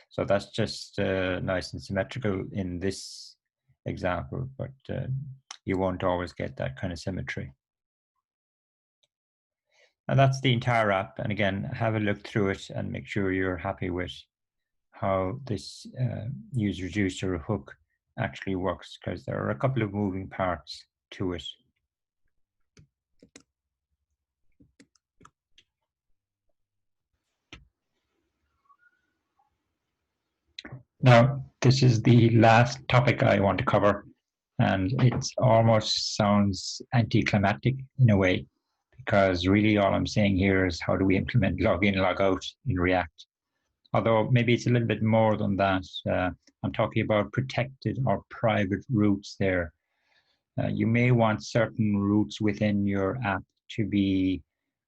So that's just nice and symmetrical in this example, but you won't always get that kind of symmetry. And that's the entire app. And again, have a look through it and make sure you're happy with how this useReducer hook actually works, because there are a couple of moving parts to it. Now, this is the last topic I want to cover, and it almost sounds anticlimactic in a way, because really all I'm saying here is how do we implement login, logout in React? Although maybe it's a little bit more than that. I'm talking about protected or private routes there. You may want certain routes within your app to be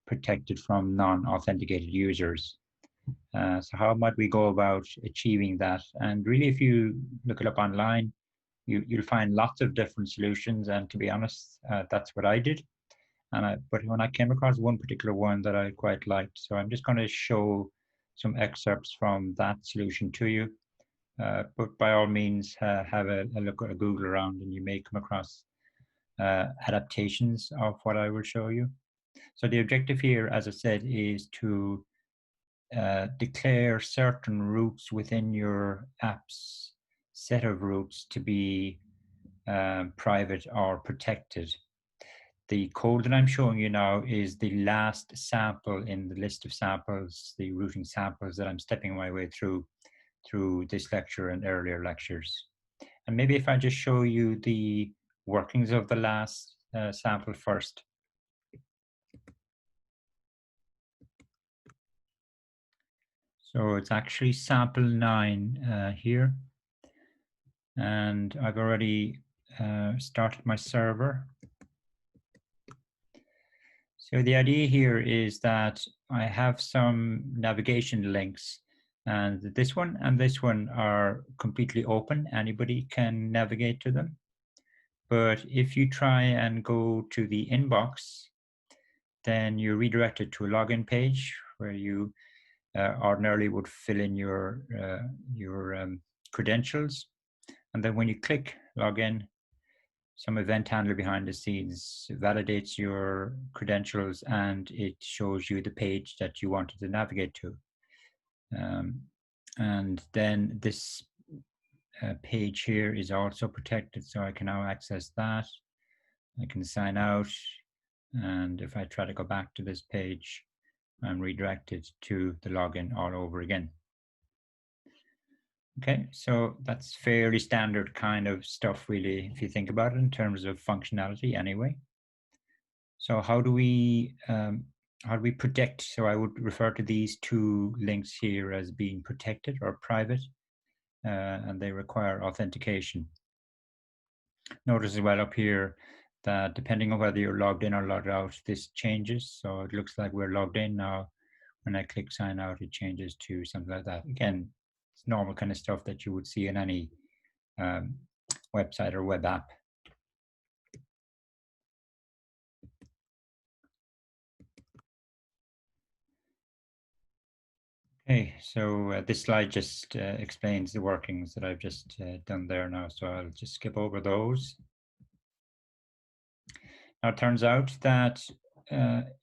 protected from non-authenticated users. So how might we go about achieving that? And really, if you look it up online, you'll find lots of different solutions. And to be honest, that's what I did. But when I came across one particular one that I quite liked, so I'm just going to show some excerpts from that solution to you. But by all means, have a look at a Google around, and you may come across adaptations of what I will show you. So the objective here, as I said, is to declare certain routes within your app's set of routes to be private or protected. The code that I'm showing you now is the last sample in the list of samples, the routing samples that I'm stepping my way through this lecture and earlier lectures. And maybe if I just show you the workings of the last sample first. So it's actually sample 9 here. And I've already started my server. So the idea here is that I have some navigation links, and this one and this one are completely open. Anybody can navigate to them. But if you try and go to the inbox, then you're redirected to a login page where you ordinarily would fill in your credentials. And then when you click login, some event handler behind the scenes validates your credentials and it shows you the page that you wanted to navigate to. And then this page here is also protected, so I can now access that. I can sign out, and if I try to go back to this page, I'm redirected to the login all over again. Okay, so that's fairly standard kind of stuff, really, if you think about it in terms of functionality anyway. So how do we protect? So I would refer to these two links here as being protected or private, and they require authentication. Notice as well up here that depending on whether you're logged in or logged out, this changes. So it looks like we're logged in now. When I click sign out, it changes to something like that. Again, it's normal kind of stuff that you would see in any website or web app. Okay, so this slide just explains the workings that I've just done there now, so I'll just skip over those. Now it turns out that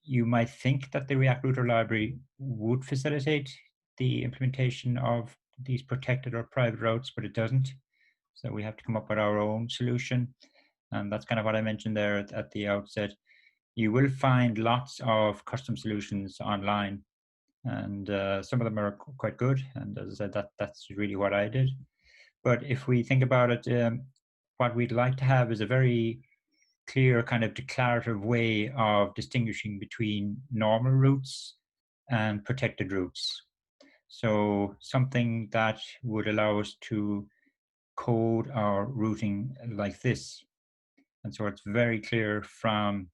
you might think that the React Router library would facilitate the implementation of these protected or private routes, but it doesn't. So we have to come up with our own solution. And that's kind of what I mentioned there at the outset. You will find lots of custom solutions online, and some of them are quite good. And as I said, that's really what I did. But if we think about it, what we'd like to have is a very clear kind of declarative way of distinguishing between normal routes and protected routes. So something that would allow us to code our routing like this. And so it's very clear from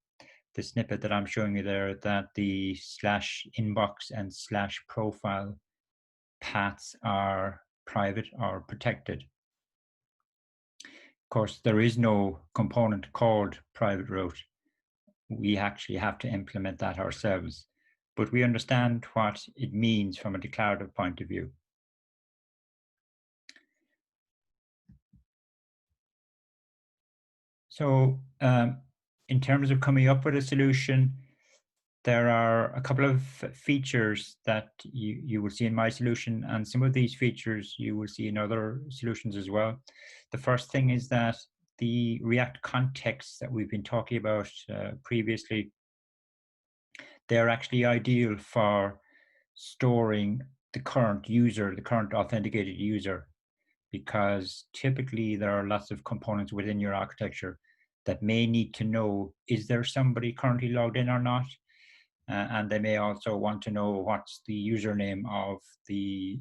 the snippet that I'm showing you there that the /inbox and /profile paths are private or protected. Of course, there is no component called private route. We actually have to implement that ourselves, but we understand what it means from a declarative point of view. So in terms of coming up with a solution, there are a couple of features that you will see in my solution, and some of these features you will see in other solutions as well. The first thing is that the React contexts that we've been talking about previously, they're actually ideal for storing the current user, the current authenticated user, because typically there are lots of components within your architecture that may need to know, is there somebody currently logged in or not? And they may also want to know what's the username of the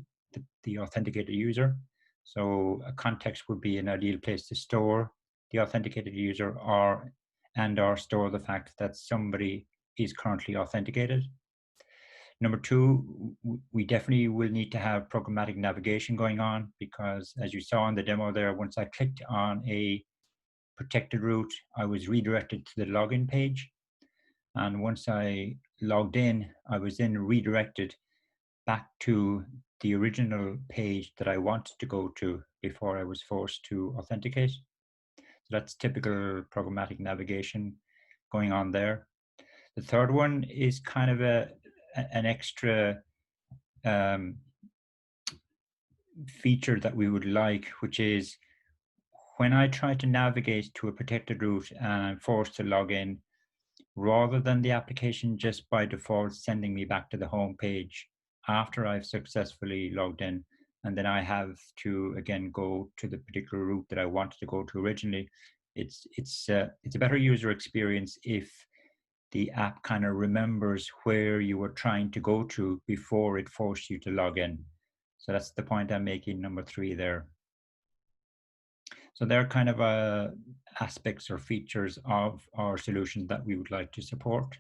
authenticated user. So a context would be an ideal place to store the authenticated user or store the fact that somebody is currently authenticated. Number two, we definitely will need to have programmatic navigation going on, because as you saw in the demo there, once I clicked on a protected route, I was redirected to the login page. And once I logged in, I was then redirected back to the original page that I wanted to go to before I was forced to authenticate. So that's typical programmatic navigation going on there. The third one is kind of an extra feature that we would like, which is when I try to navigate to a protected route and I'm forced to log in, rather than the application just by default sending me back to the home page after I've successfully logged in. And then I have to, again, go to the particular route that I wanted to go to originally. It's a better user experience if the app kind of remembers where you were trying to go to before it forced you to log in. So that's the point I'm making, number 3 there. So they're kind of aspects or features of our solution that we would like to support.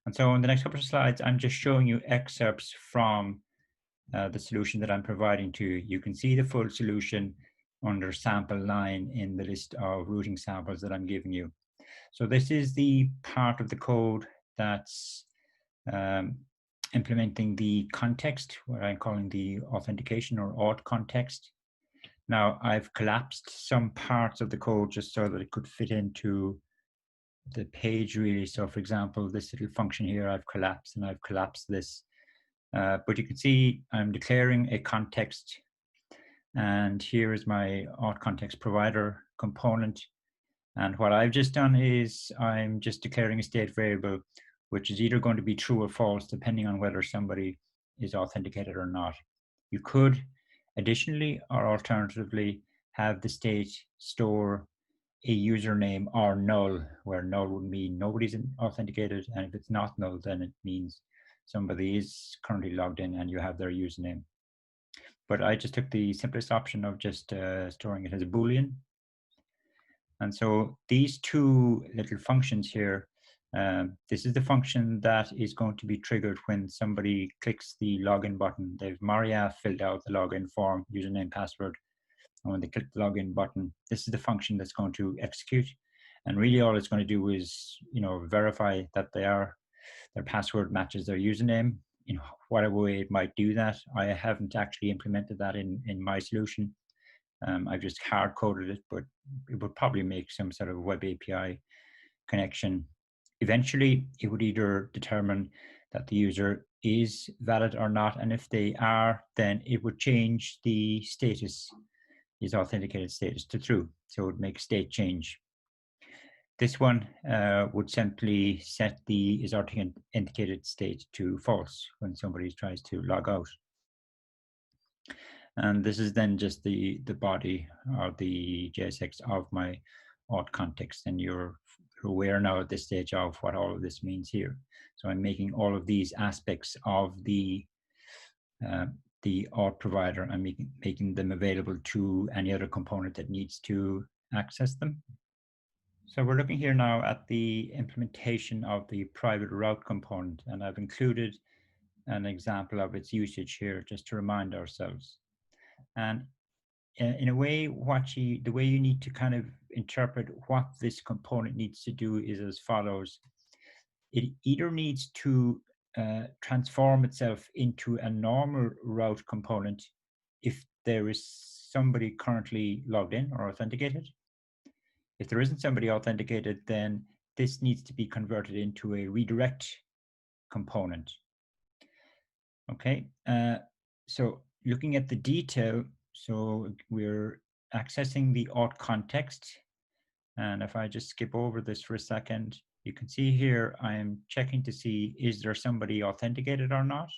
And so in the next couple of slides, I'm just showing you excerpts from the solution that I'm providing to you. You can see the full solution under sample 9 in the list of routing samples that I'm giving you. So this is the part of the code that's implementing the context, what I'm calling the authentication or auth context. Now I've collapsed some parts of the code just so that it could fit into the page really. So for example, this little function here I've collapsed, and I've collapsed this. But you can see I'm declaring a context, and here is my auth context provider component. And what I've just done is I'm just declaring a state variable, which is either going to be true or false, depending on whether somebody is authenticated or not. You could additionally or alternatively have the state store a username or null, where null would mean nobody's authenticated, and if it's not null, then it means somebody is currently logged in and you have their username. But I just took the simplest option of just storing it as a Boolean. And so these two little functions here, this is the function that is going to be triggered when somebody clicks the login button. They've Maria filled out the login form, username, password. And when they click the login button, this is the function that's going to execute. And really all it's going to do is, verify that their password matches their username in whatever way it might do that. I haven't actually implemented that in my solution. I've just hard coded it, but it would probably make some sort of web API connection. Eventually, it would either determine that the user is valid or not, and if they are, then it would change the status, his authenticated status, to true. So it would make state change. This one would simply set the is authenticated state to false when somebody tries to log out. And this is then just the body or the JSX of my auth context. And you're aware now at this stage of what all of this means here. So I'm making all of these aspects of the auth provider, I'm making them available to any other component that needs to access them. So we're looking here now at the implementation of the private route component, and I've included an example of its usage here just to remind ourselves. And in a way, the way you need to kind of interpret what this component needs to do is as follows. It either needs to transform itself into a normal route component if there is somebody currently logged in or authenticated. If there isn't somebody authenticated, then this needs to be converted into a redirect component. Okay, so looking at the detail, so we're accessing the auth context. And if I just skip over this for a second, you can see here, I'm checking to see, is there somebody authenticated or not?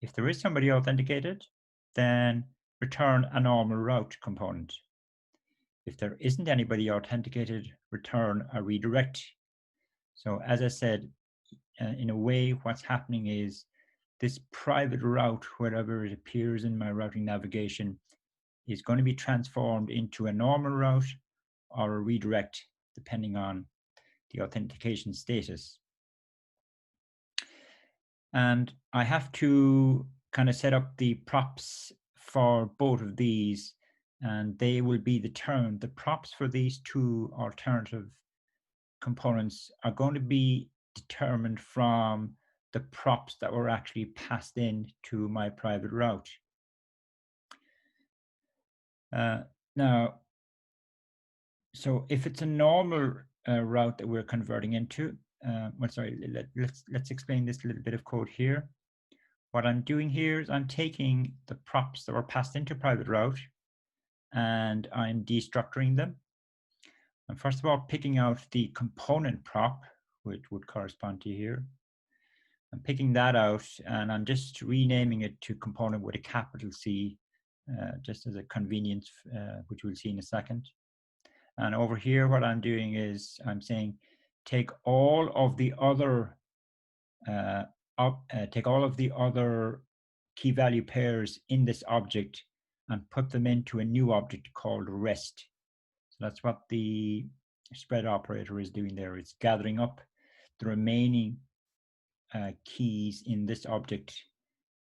If there is somebody authenticated, then return a normal route component. If there isn't anybody authenticated, return a redirect. So as I said, in a way, what's happening is this private route, wherever it appears in my routing navigation, is going to be transformed into a normal route or a redirect, depending on the authentication status. And I have to kind of set up the props for both of these, and they will be determined. The props for these two alternative components are going to be determined from the props that were actually passed in to my private route. Now, so if it's a normal route that we're converting into, let's explain this little bit of code here. What I'm doing here is I'm taking the props that were passed into private route and I'm destructuring them. I'm first of all picking out the component prop, which would correspond to here. I'm picking that out and I'm just renaming it to component with a capital C, just as a convenience, which we'll see in a second. And over here, what I'm doing is I'm saying, take all of the other key value pairs in this object and put them into a new object called rest. So that's what the spread operator is doing there. It's gathering up the remaining keys in this object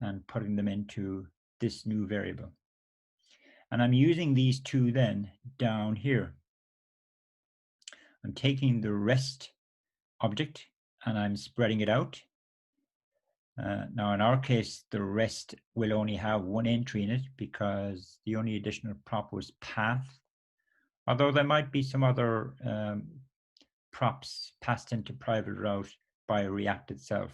and putting them into this new variable. And I'm using these two then down here. I'm taking the rest object and I'm spreading it out. Now in our case, the rest will only have one entry in it because the only additional prop was path, although there might be some other props passed into private route by React itself.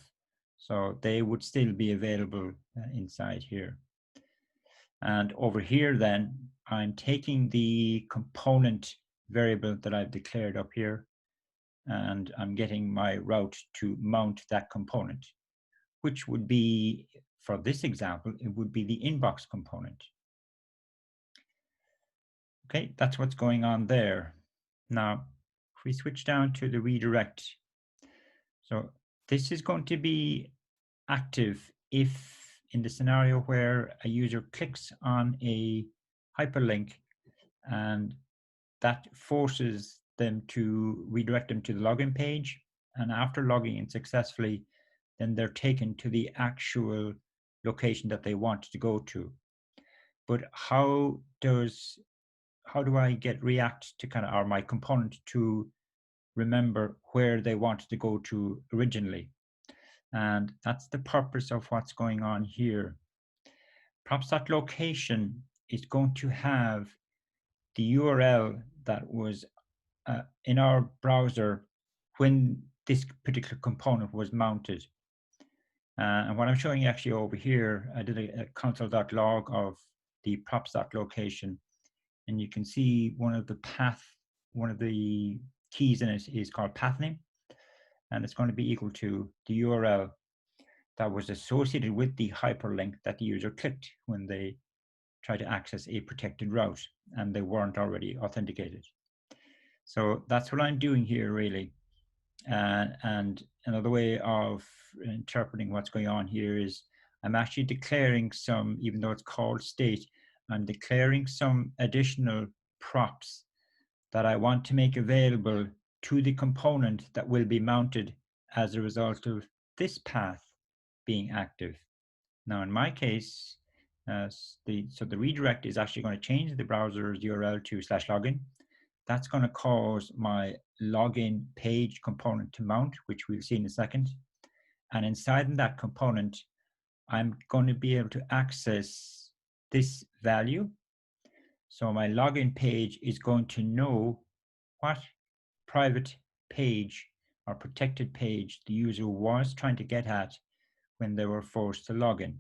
So they would still be available inside here. And over here then, I'm taking the component variable that I've declared up here, and I'm getting my route to mount that component, which would be, for this example, it would be the inbox component. Okay, that's what's going on there. Now, if we switch down to the redirect, so this is going to be active if in the scenario where a user clicks on a hyperlink and that forces them to redirect them to the login page. And after logging in successfully, then they're taken to the actual location that they want to go to. But how do I get React to kind of, or my component to remember where they wanted to go to originally? And that's the purpose of what's going on here. Props.location is going to have the URL that was in our browser when this particular component was mounted. And what I'm showing you actually over here, I did a console.log of the props.location, and you can see one of the keys in it is called path name, and it's going to be equal to the URL that was associated with the hyperlink that the user clicked when they tried to access a protected route and they weren't already authenticated. So that's what I'm doing here really. And another way of interpreting what's going on here is I'm actually declaring some, even though it's called state, I'm declaring some additional props that I want to make available to the component that will be mounted as a result of this path being active. Now in my case, so the redirect is actually going to change the browser's URL to /login. That's going to cause my login page component to mount, which we'll see in a second. And inside that component, I'm going to be able to access this value. So my login page is going to know what private page or protected page the user was trying to get at when they were forced to log in.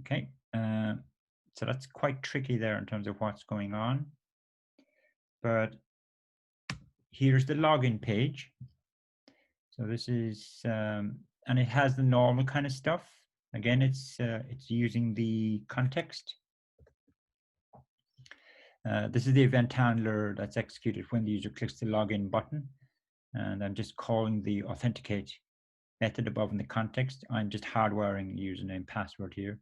Okay, so that's quite tricky there in terms of what's going on. But here's the login page. So this is, and it has the normal kind of stuff. Again, it's using the context. This is the event handler that's executed when the user clicks the login button. And I'm just calling the authenticate method above in the context. I'm just hardwiring username and password here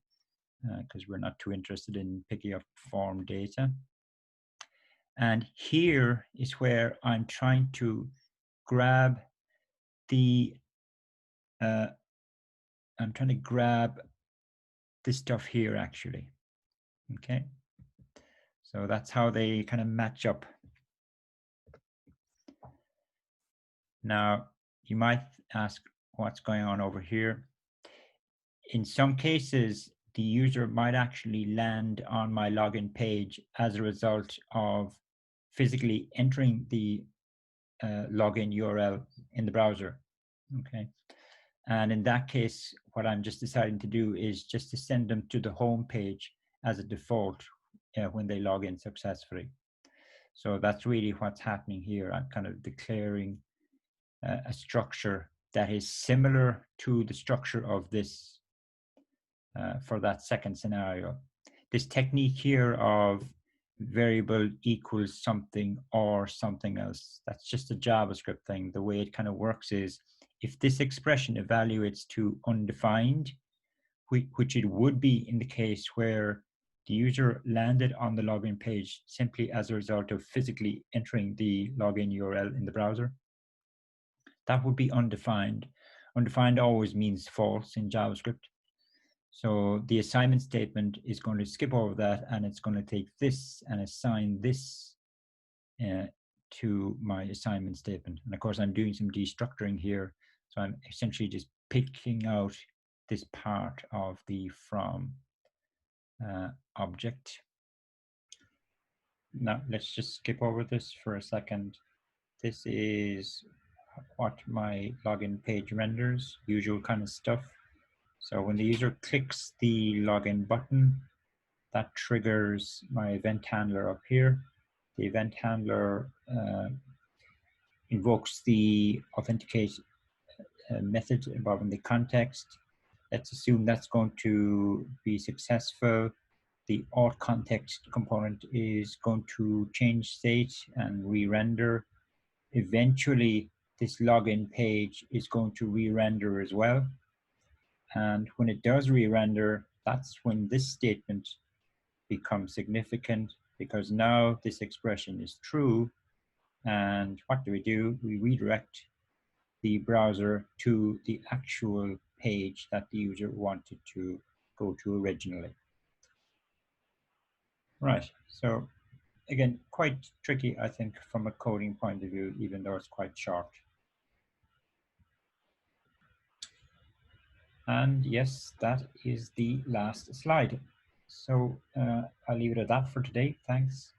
because we're not too interested in picking up form data. And here is where I'm trying to grab the, I'm trying to grab this stuff here actually, okay? So that's how they kind of match up. Now, you might ask what's going on over here. In some cases, the user might actually land on my login page as a result of physically entering the login URL in the browser, okay? And in that case, what I'm just deciding to do is just to send them to the home page as a default when they log in successfully. So that's really what's happening here. I'm kind of declaring a structure that is similar to the structure of this for that second scenario. This technique here of variable equals something or something else, that's just a JavaScript thing. The way it kind of works is if this expression evaluates to undefined, which it would be in the case where the user landed on the login page simply as a result of physically entering the login URL in the browser, that would be undefined. Undefined always means false in JavaScript. So the assignment statement is going to skip over that, and it's going to take this and assign this to my assignment statement. And of course, I'm doing some destructuring here. So I'm essentially just picking out this part of the from object. Now let's just skip over this for a second. This is what my login page renders, usual kind of stuff. So when the user clicks the login button, that triggers my event handler up here. The event handler invokes the authenticate method involving the context. Let's assume that's going to be successful. The auth context component is going to change state and re-render. Eventually, this login page is going to re-render as well. And when it does re-render, that's when this statement becomes significant, because now this expression is true. And what do? We redirect the browser to the actual page that the user wanted to go to originally. Right, so again, quite tricky, I think, from a coding point of view, even though it's quite short. And yes, that is the last slide. So I'll leave it at that for today. Thanks.